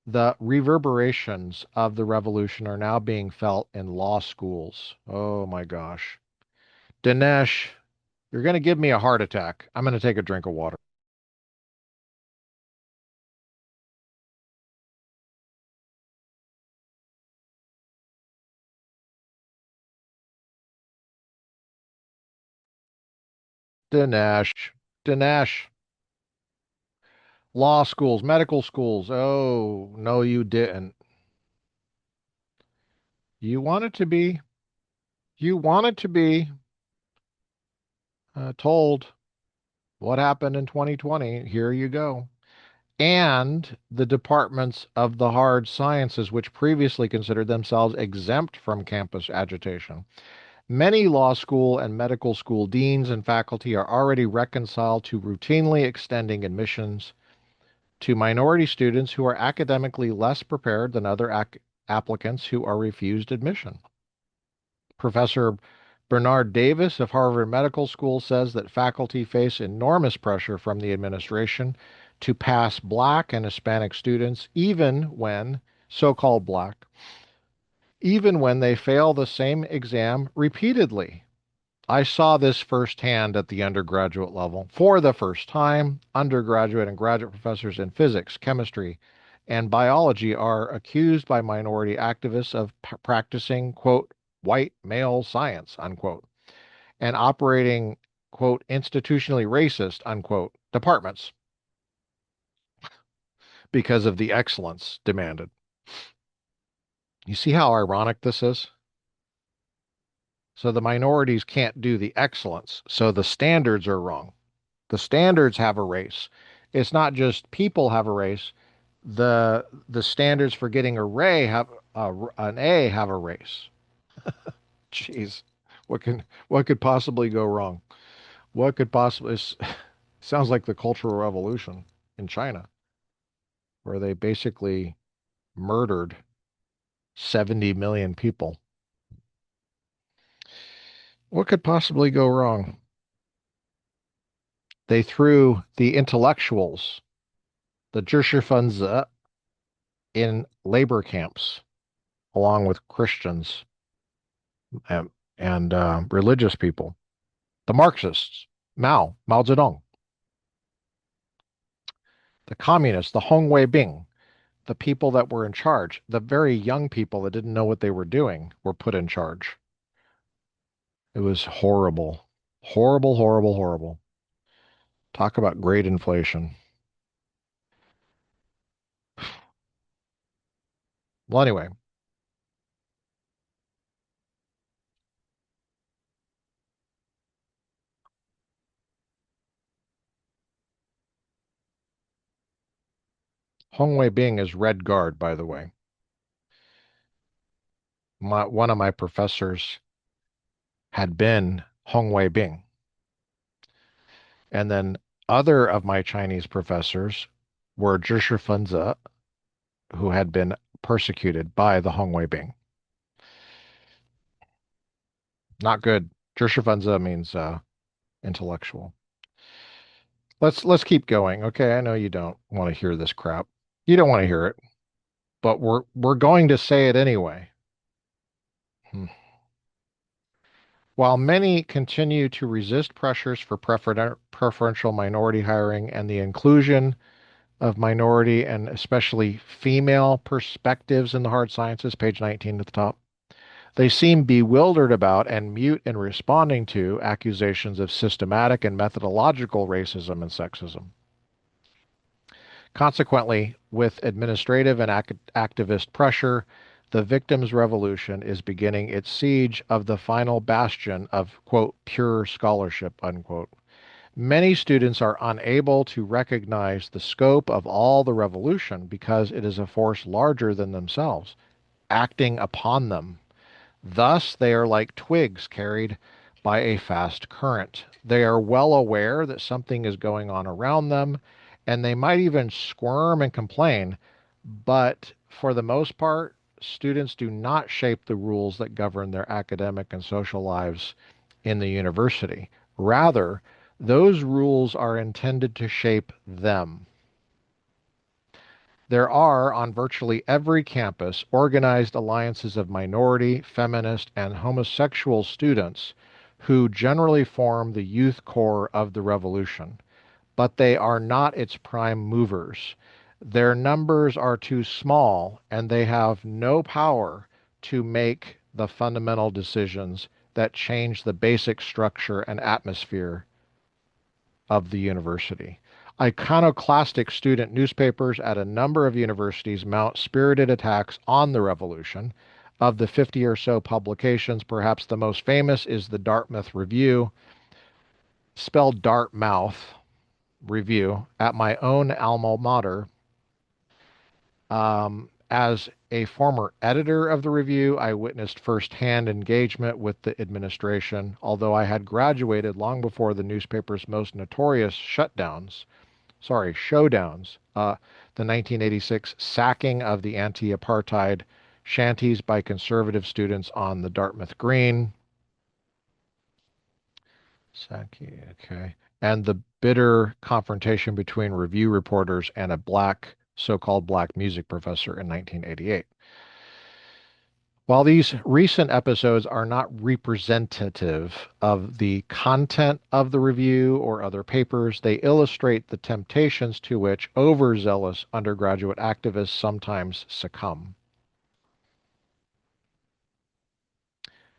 the reverberations of the revolution are now being felt in law schools. Oh my gosh. Dinesh, you're going to give me a heart attack. I'm going to take a drink of water. Dinesh, Dinesh, law schools, medical schools. Oh, no, you didn't. You wanted to be, you wanted to be told what happened in 2020. Here you go. And the departments of the hard sciences, which previously considered themselves exempt from campus agitation. Many law school and medical school deans and faculty are already reconciled to routinely extending admissions to minority students who are academically less prepared than other applicants who are refused admission. Professor Bernard Davis of Harvard Medical School says that faculty face enormous pressure from the administration to pass Black and Hispanic students, so-called Black, even when they fail the same exam repeatedly. I saw this firsthand at the undergraduate level. For the first time, undergraduate and graduate professors in physics, chemistry, and biology are accused by minority activists of practicing, quote, white male science, unquote, and operating, quote, institutionally racist, unquote, departments because of the excellence demanded. You see how ironic this is? So the minorities can't do the excellence, so the standards are wrong. The standards have a race. It's not just people have a race. The standards for getting an A have a race. Jeez, what could possibly go wrong? What could possibly sounds like the Cultural Revolution in China, where they basically murdered 70 million people. What could possibly go wrong? They threw the intellectuals, the Zhishi in labor camps, along with Christians and religious people. The Marxists, Mao Zedong, the communists, the Hong Wei-bing, the people that were in charge, the very young people that didn't know what they were doing were put in charge. It was horrible. Horrible, horrible, horrible. Talk about great inflation. Well, anyway, Hong Wei-bing is Red Guard, by the way. One of my professors had been Hong Wei-bing. And then other of my Chinese professors were Zhishi who had been persecuted by the Hong Wei-bing. Not good. Zhishi means intellectual. Let's keep going. Okay, I know you don't want to hear this crap. You don't want to hear it, but we're going to say it anyway. Hmm. While many continue to resist pressures for preferential minority hiring and the inclusion of minority and especially female perspectives in the hard sciences, page 19 at the top, they seem bewildered about and mute in responding to accusations of systematic and methodological racism and sexism. Consequently, with administrative and activist pressure, the victims' revolution is beginning its siege of the final bastion of, quote, pure scholarship, unquote. Many students are unable to recognize the scope of all the revolution because it is a force larger than themselves, acting upon them. Thus, they are like twigs carried by a fast current. They are well aware that something is going on around them, and they might even squirm and complain, but for the most part, students do not shape the rules that govern their academic and social lives in the university. Rather, those rules are intended to shape them. There are, on virtually every campus, organized alliances of minority, feminist, and homosexual students who generally form the youth core of the revolution, but they are not its prime movers. Their numbers are too small, and they have no power to make the fundamental decisions that change the basic structure and atmosphere of the university. Iconoclastic student newspapers at a number of universities mount spirited attacks on the revolution. Of the 50 or so publications, perhaps the most famous is the Dartmouth Review, spelled Dartmouth Review, at my own alma mater. As a former editor of the review, I witnessed firsthand engagement with the administration, although I had graduated long before the newspaper's most notorious showdowns, the 1986 sacking of the anti-apartheid shanties by conservative students on the Dartmouth Green. Saki, okay. And the bitter confrontation between review reporters and a so-called black music professor in 1988. While these recent episodes are not representative of the content of the review or other papers, they illustrate the temptations to which overzealous undergraduate activists sometimes succumb.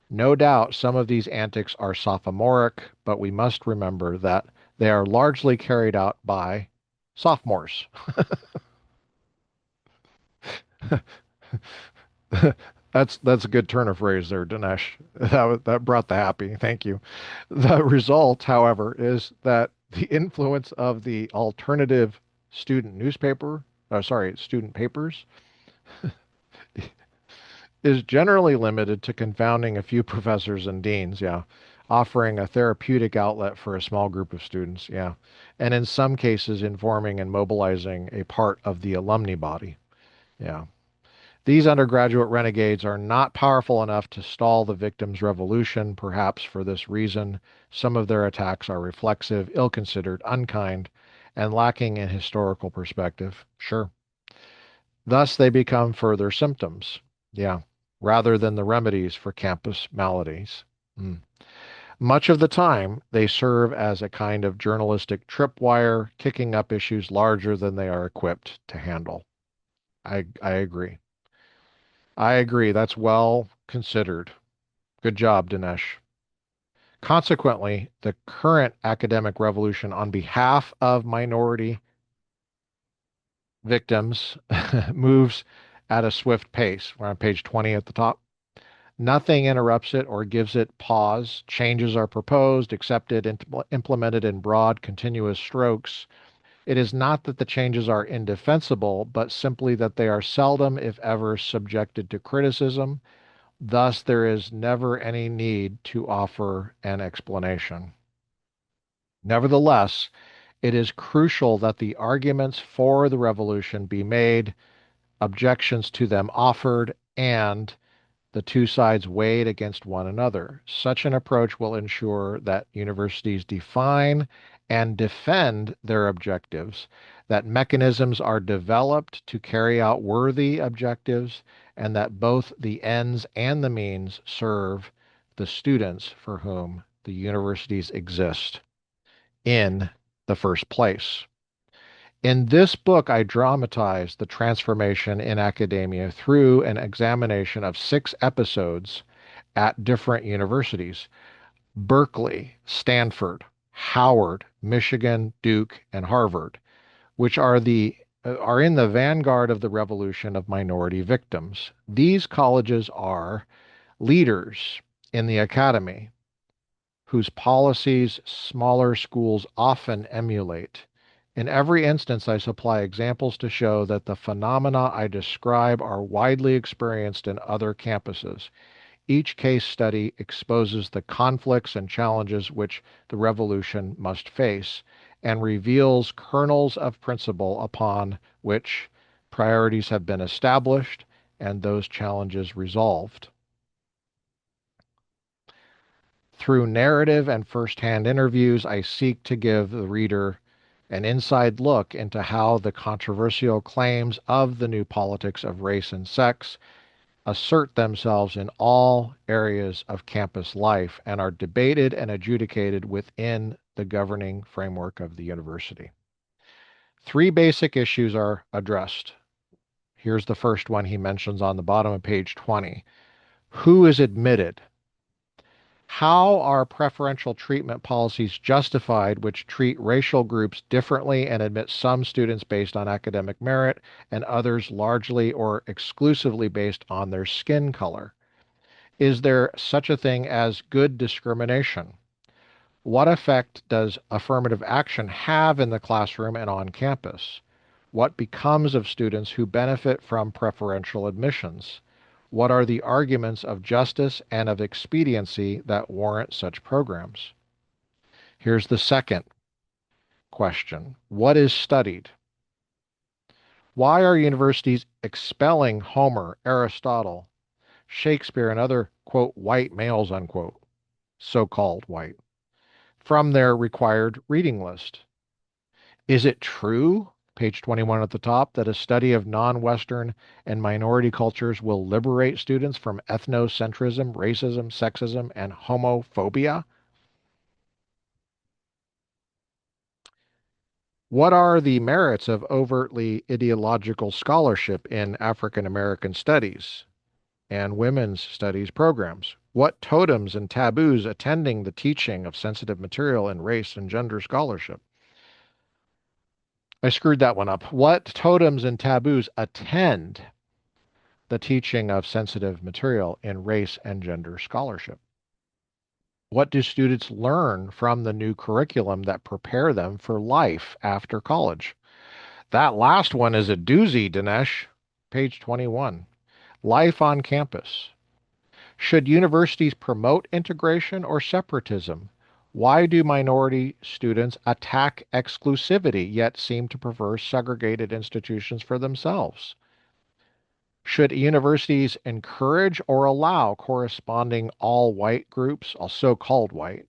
No doubt some of these antics are sophomoric, but we must remember that they are largely carried out by sophomores. That's a good turn of phrase there, Dinesh. That brought the happy. Thank you. The result, however, is that the influence of the alternative student papers, is generally limited to confounding a few professors and deans, yeah, offering a therapeutic outlet for a small group of students, yeah, and in some cases informing and mobilizing a part of the alumni body, yeah. These undergraduate renegades are not powerful enough to stall the victims' revolution. Perhaps for this reason, some of their attacks are reflexive, ill-considered, unkind, and lacking in historical perspective. Sure. Thus, they become further symptoms. Yeah. Rather than the remedies for campus maladies. Mm. Much of the time, they serve as a kind of journalistic tripwire, kicking up issues larger than they are equipped to handle. I agree. I agree. That's well considered. Good job, Dinesh. Consequently, the current academic revolution on behalf of minority victims moves at a swift pace. We're on page 20 at the top. Nothing interrupts it or gives it pause. Changes are proposed, accepted, implemented in broad, continuous strokes. It is not that the changes are indefensible, but simply that they are seldom, if ever, subjected to criticism. Thus, there is never any need to offer an explanation. Nevertheless, it is crucial that the arguments for the revolution be made, objections to them offered, and the two sides weighed against one another. Such an approach will ensure that universities define and defend their objectives, that mechanisms are developed to carry out worthy objectives, and that both the ends and the means serve the students for whom the universities exist in the first place. In this book, I dramatize the transformation in academia through an examination of 6 episodes at different universities: Berkeley, Stanford, Howard, Michigan, Duke, and Harvard, which are in the vanguard of the revolution of minority victims. These colleges are leaders in the academy whose policies smaller schools often emulate. In every instance, I supply examples to show that the phenomena I describe are widely experienced in other campuses. Each case study exposes the conflicts and challenges which the revolution must face and reveals kernels of principle upon which priorities have been established and those challenges resolved. Through narrative and first-hand interviews, I seek to give the reader an inside look into how the controversial claims of the new politics of race and sex assert themselves in all areas of campus life and are debated and adjudicated within the governing framework of the university. 3 basic issues are addressed. Here's the first one he mentions on the bottom of page 20. Who is admitted? How are preferential treatment policies justified which treat racial groups differently and admit some students based on academic merit and others largely or exclusively based on their skin color? Is there such a thing as good discrimination? What effect does affirmative action have in the classroom and on campus? What becomes of students who benefit from preferential admissions? What are the arguments of justice and of expediency that warrant such programs? Here's the second question. What is studied? Why are universities expelling Homer, Aristotle, Shakespeare, and other, quote, white males, unquote, so-called white, from their required reading list? Is it true, page 21 at the top, that a study of non-Western and minority cultures will liberate students from ethnocentrism, racism, sexism, and homophobia? What are the merits of overtly ideological scholarship in African American studies and women's studies programs? What totems and taboos attending the teaching of sensitive material in race and gender scholarship? I screwed that one up. What totems and taboos attend the teaching of sensitive material in race and gender scholarship? What do students learn from the new curriculum that prepare them for life after college? That last one is a doozy, Dinesh. Page 21. Life on campus. Should universities promote integration or separatism? Why do minority students attack exclusivity yet seem to prefer segregated institutions for themselves? Should universities encourage or allow corresponding all white groups, so-called white?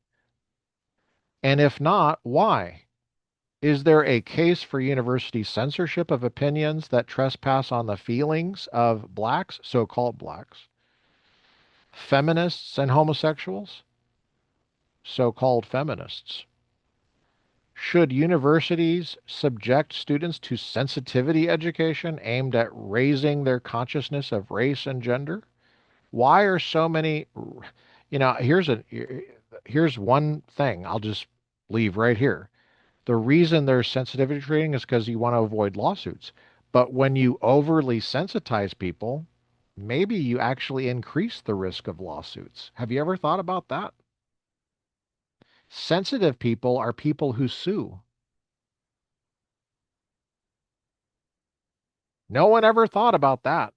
And if not, why? Is there a case for university censorship of opinions that trespass on the feelings of blacks, so-called blacks, feminists and homosexuals, so-called feminists? Should universities subject students to sensitivity education aimed at raising their consciousness of race and gender? Why are so many, here's one thing I'll just leave right here. The reason there's sensitivity training is because you want to avoid lawsuits. But when you overly sensitize people, maybe you actually increase the risk of lawsuits. Have you ever thought about that? Sensitive people are people who sue. No one ever thought about that.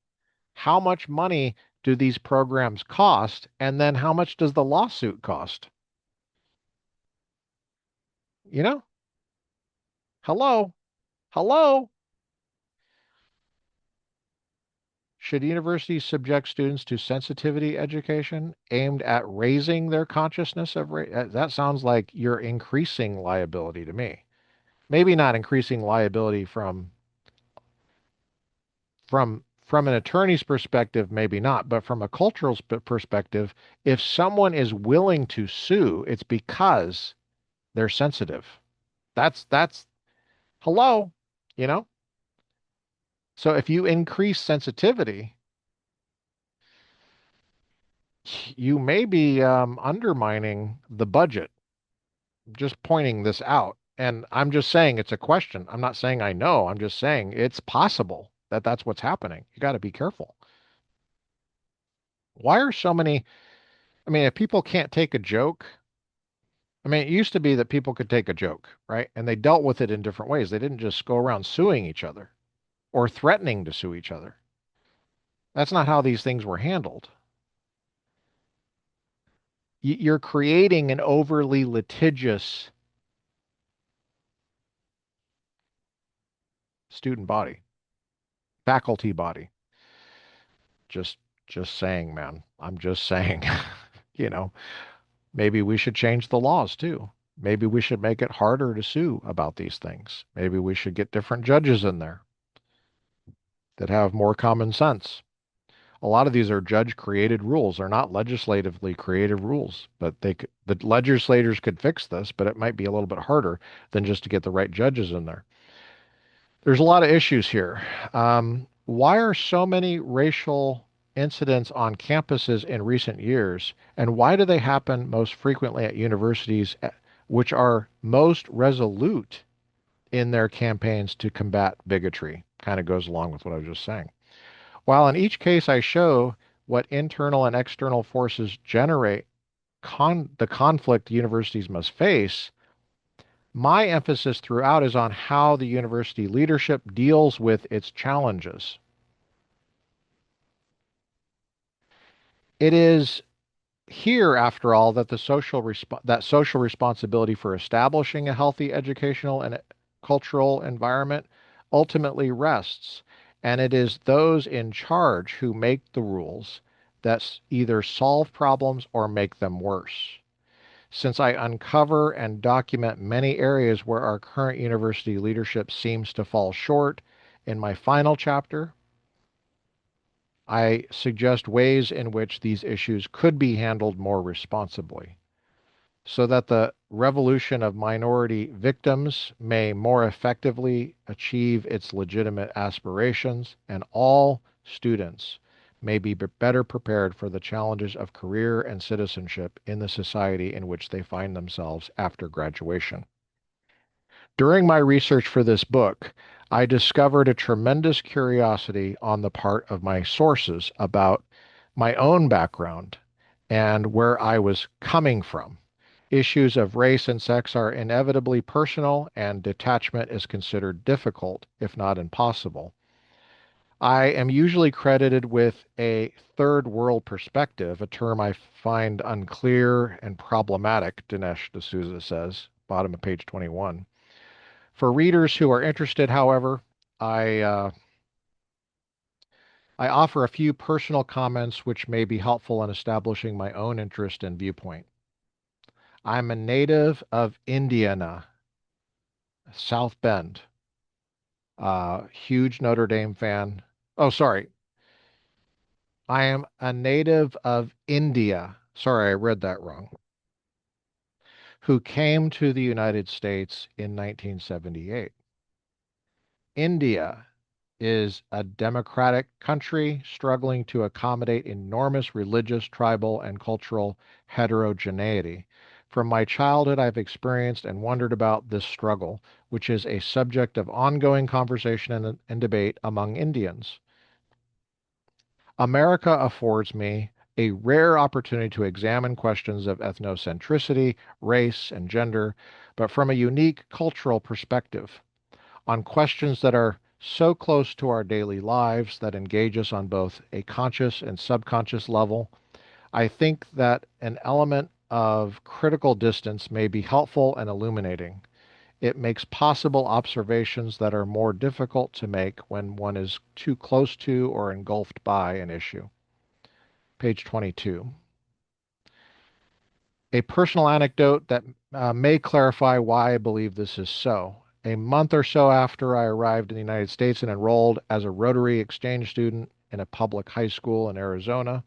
How much money do these programs cost? And then how much does the lawsuit cost? You know? Hello? Hello? Should universities subject students to sensitivity education aimed at raising their consciousness of race? That sounds like you're increasing liability to me. Maybe not increasing liability from an attorney's perspective, maybe not, but from a cultural perspective, if someone is willing to sue, it's because they're sensitive. That's hello, you know? So if you increase sensitivity, you may be undermining the budget. Just pointing this out. And I'm just saying it's a question. I'm not saying I know. I'm just saying it's possible that that's what's happening. You got to be careful. Why are so many? I mean, if people can't take a joke, I mean, it used to be that people could take a joke, right? And they dealt with it in different ways. They didn't just go around suing each other or threatening to sue each other. That's not how these things were handled. You're creating an overly litigious student body, faculty body. Just just saying, man. I'm just saying, you know, maybe we should change the laws too. Maybe we should make it harder to sue about these things. Maybe we should get different judges in there that have more common sense. A lot of these are judge created rules. They're not legislatively created rules, but the legislators could fix this, but it might be a little bit harder than just to get the right judges in there. There's a lot of issues here. Why are so many racial incidents on campuses in recent years, and why do they happen most frequently at universities, which are most resolute in their campaigns to combat bigotry? Kind of goes along with what I was just saying. While in each case I show what internal and external forces generate the conflict universities must face, my emphasis throughout is on how the university leadership deals with its challenges. It is here, after all, that that social responsibility for establishing a healthy educational and cultural environment ultimately rests, and it is those in charge who make the rules that either solve problems or make them worse. Since I uncover and document many areas where our current university leadership seems to fall short, in my final chapter, I suggest ways in which these issues could be handled more responsibly so that the revolution of minority victims may more effectively achieve its legitimate aspirations and all students may be better prepared for the challenges of career and citizenship in the society in which they find themselves after graduation. During my research for this book, I discovered a tremendous curiosity on the part of my sources about my own background and where I was coming from. Issues of race and sex are inevitably personal, and detachment is considered difficult, if not impossible. I am usually credited with a third world perspective, a term I find unclear and problematic, Dinesh D'Souza says, bottom of page 21. For readers who are interested, however, I, uh, I offer a few personal comments which may be helpful in establishing my own interest and viewpoint. I'm a native of Indiana, South Bend, huge Notre Dame fan. Oh, sorry. I am a native of India. Sorry, I read that wrong. Who came to the United States in 1978. India is a democratic country struggling to accommodate enormous religious, tribal, and cultural heterogeneity. From my childhood, I've experienced and wondered about this struggle, which is a subject of ongoing conversation and debate among Indians. America affords me a rare opportunity to examine questions of ethnocentricity, race, and gender, but from a unique cultural perspective on questions that are so close to our daily lives that engage us on both a conscious and subconscious level. I think that an element of critical distance may be helpful and illuminating. It makes possible observations that are more difficult to make when one is too close to or engulfed by an issue. Page 22. A personal anecdote that may clarify why I believe this is so. A month or so after I arrived in the United States and enrolled as a Rotary exchange student in a public high school in Arizona,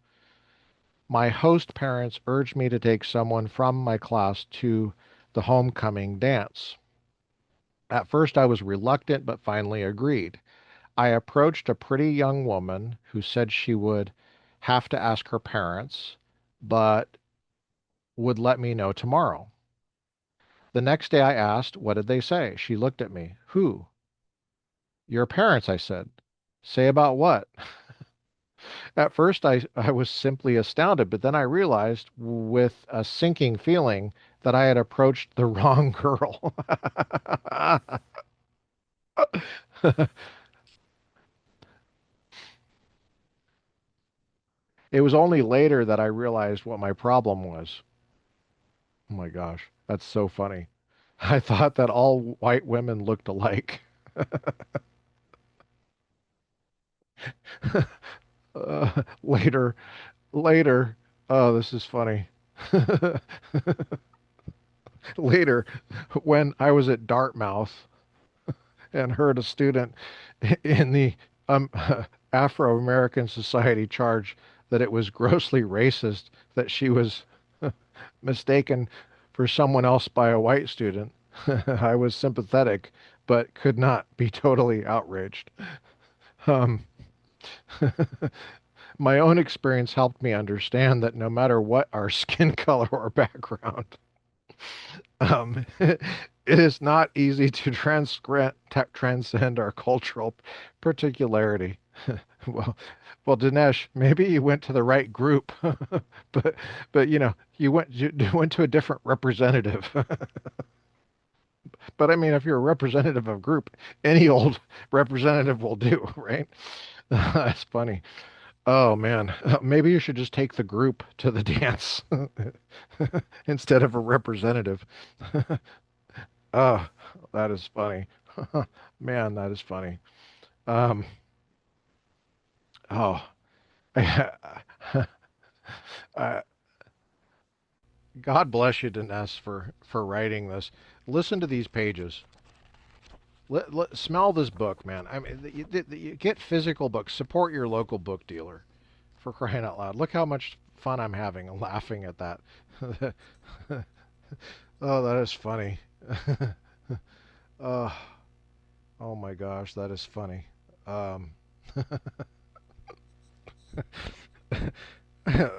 my host parents urged me to take someone from my class to the homecoming dance. At first, I was reluctant, but finally agreed. I approached a pretty young woman who said she would have to ask her parents, but would let me know tomorrow. The next day I asked, what did they say? She looked at me. Who? Your parents, I said. Say about what? At first, I was simply astounded, but then I realized with a sinking feeling that I had approached the wrong girl. It was only later that I realized what my problem was. Oh my gosh, that's so funny. I thought that all white women looked alike. Later, later, oh, this is funny. Later, when I was at Dartmouth and heard a student in the um, Afro-American Society charge that it was grossly racist that she was mistaken for someone else by a white student, I was sympathetic, but could not be totally outraged. Um, my own experience helped me understand that no matter what our skin color or background, it is not easy to transcend our cultural particularity. Well, well, Dinesh, maybe you went to the right group, but you went to a different representative. But I mean, if you're a representative of a group, any old representative will do, right? That's funny. Oh man, maybe you should just take the group to the dance instead of a representative. Oh, that is funny. Man, that is funny. Um, oh, uh, God bless you, Dinesh, for writing this. Listen to these pages. Smell this book, man. I mean, you get physical books. Support your local book dealer, for crying out loud. Look how much fun I'm having laughing at that. Oh, that is funny. Oh, oh my gosh, that is funny. Um,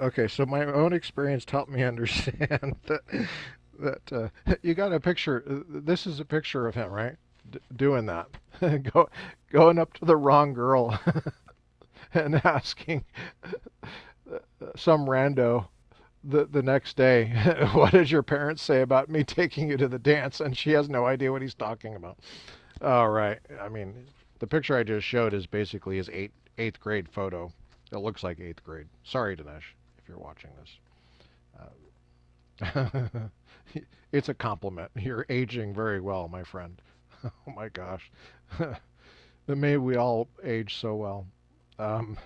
okay, so my own experience helped me understand that you got a picture. This is a picture of him, right? Doing that, going up to the wrong girl and asking some rando the next day, what did your parents say about me taking you to the dance? And she has no idea what he's talking about. All right. I mean, the picture I just showed is basically his eighth grade photo. It looks like eighth grade. Sorry, Dinesh, if you're watching this. It's a compliment. You're aging very well, my friend. Oh my gosh. May we all age so well. Um,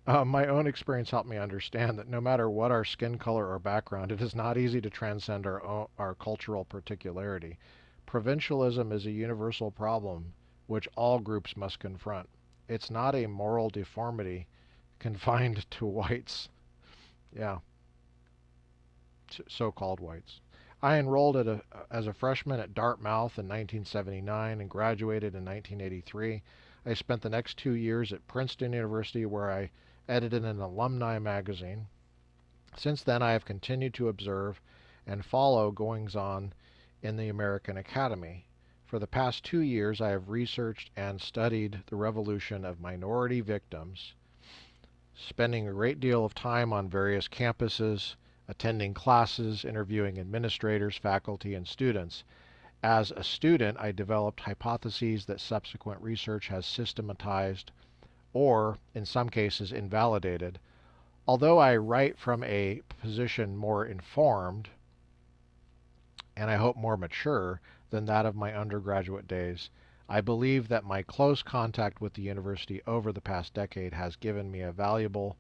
my own experience helped me understand that no matter what our skin color or background, it is not easy to transcend our cultural particularity. Provincialism is a universal problem which all groups must confront. It's not a moral deformity confined to whites. Yeah, so-called whites. I enrolled as a freshman at Dartmouth in 1979 and graduated in 1983. I spent the next 2 years at Princeton University where I edited an alumni magazine. Since then, I have continued to observe and follow goings-on in the American Academy. For the past 2 years, I have researched and studied the revolution of minority victims, spending a great deal of time on various campuses, attending classes, interviewing administrators, faculty, and students. As a student, I developed hypotheses that subsequent research has systematized or, in some cases, invalidated. Although I write from a position more informed, and I hope more mature, than that of my undergraduate days, I believe that my close contact with the university over the past decade has given me a valuable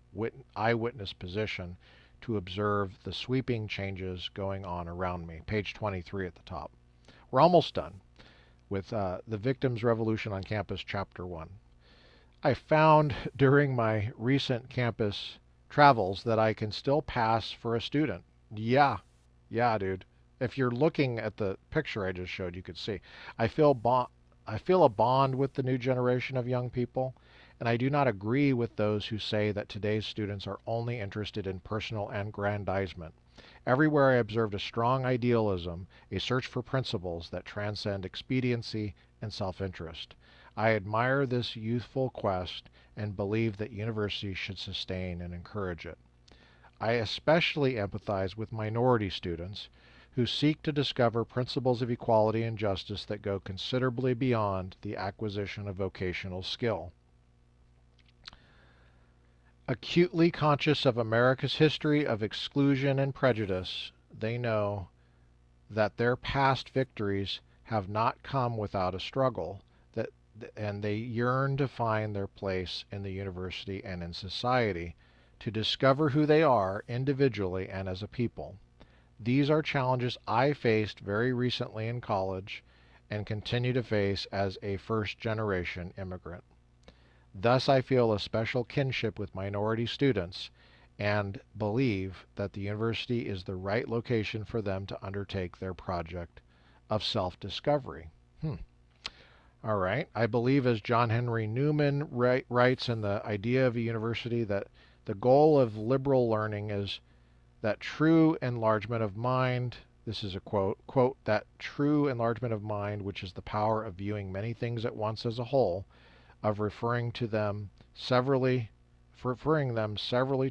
eyewitness position to observe the sweeping changes going on around me. Page 23 at the top. We're almost done with The Victims' Revolution on Campus, Chapter 1. I found during my recent campus travels that I can still pass for a student. Yeah, dude. If you're looking at the picture I just showed, you could see. I feel a bond with the new generation of young people, and I do not agree with those who say that today's students are only interested in personal aggrandizement. Everywhere I observed a strong idealism, a search for principles that transcend expediency and self-interest. I admire this youthful quest and believe that universities should sustain and encourage it. I especially empathize with minority students who seek to discover principles of equality and justice that go considerably beyond the acquisition of vocational skill. Acutely conscious of America's history of exclusion and prejudice, they know that their past victories have not come without a struggle, and they yearn to find their place in the university and in society, to discover who they are individually and as a people. These are challenges I faced very recently in college and continue to face as a first-generation immigrant. Thus, I feel a special kinship with minority students and believe that the university is the right location for them to undertake their project of self-discovery. All right. I believe, as John Henry Newman writes in The Idea of a University, that the goal of liberal learning is that true enlargement of mind, this is a quote, that true enlargement of mind, which is the power of viewing many things at once as a whole, of referring them severally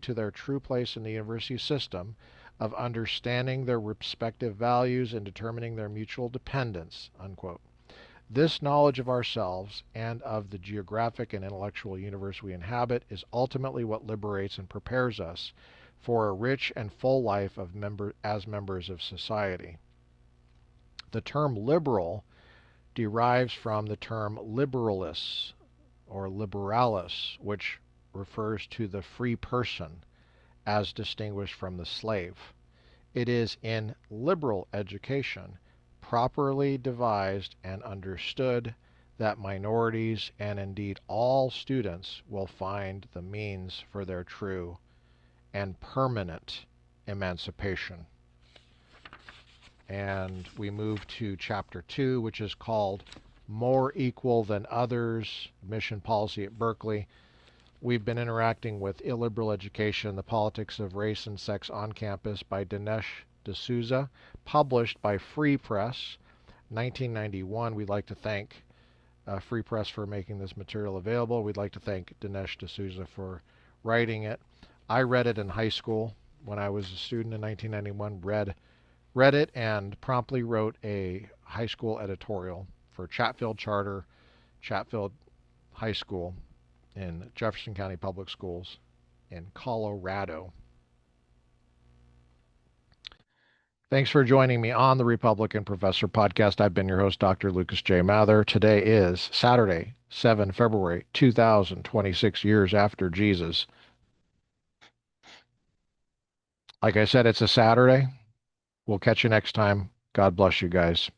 to their true place in the university system, of understanding their respective values and determining their mutual dependence, unquote. This knowledge of ourselves and of the geographic and intellectual universe we inhabit is ultimately what liberates and prepares us for a rich and full life as members of society. The term liberal derives from the term liberalis or liberalis, which refers to the free person as distinguished from the slave. It is in liberal education, properly devised and understood, that minorities and indeed all students will find the means for their true and permanent emancipation. And we move to chapter 2, which is called More Equal Than Others, Mission Policy at Berkeley. We've been interacting with Illiberal Education, the Politics of Race and Sex on Campus by Dinesh D'Souza, published by Free Press, 1991. We'd like to thank Free Press for making this material available. We'd like to thank Dinesh D'Souza for writing it. I read it in high school when I was a student in 1991, read it and promptly wrote a high school editorial for Chatfield Charter, Chatfield High School in Jefferson County Public Schools in Colorado. Thanks for joining me on the Republican Professor Podcast. I've been your host, Dr. Lucas J. Mather. Today is Saturday, 7 February 2026, years after Jesus. Like I said, it's a Saturday. We'll catch you next time. God bless you guys.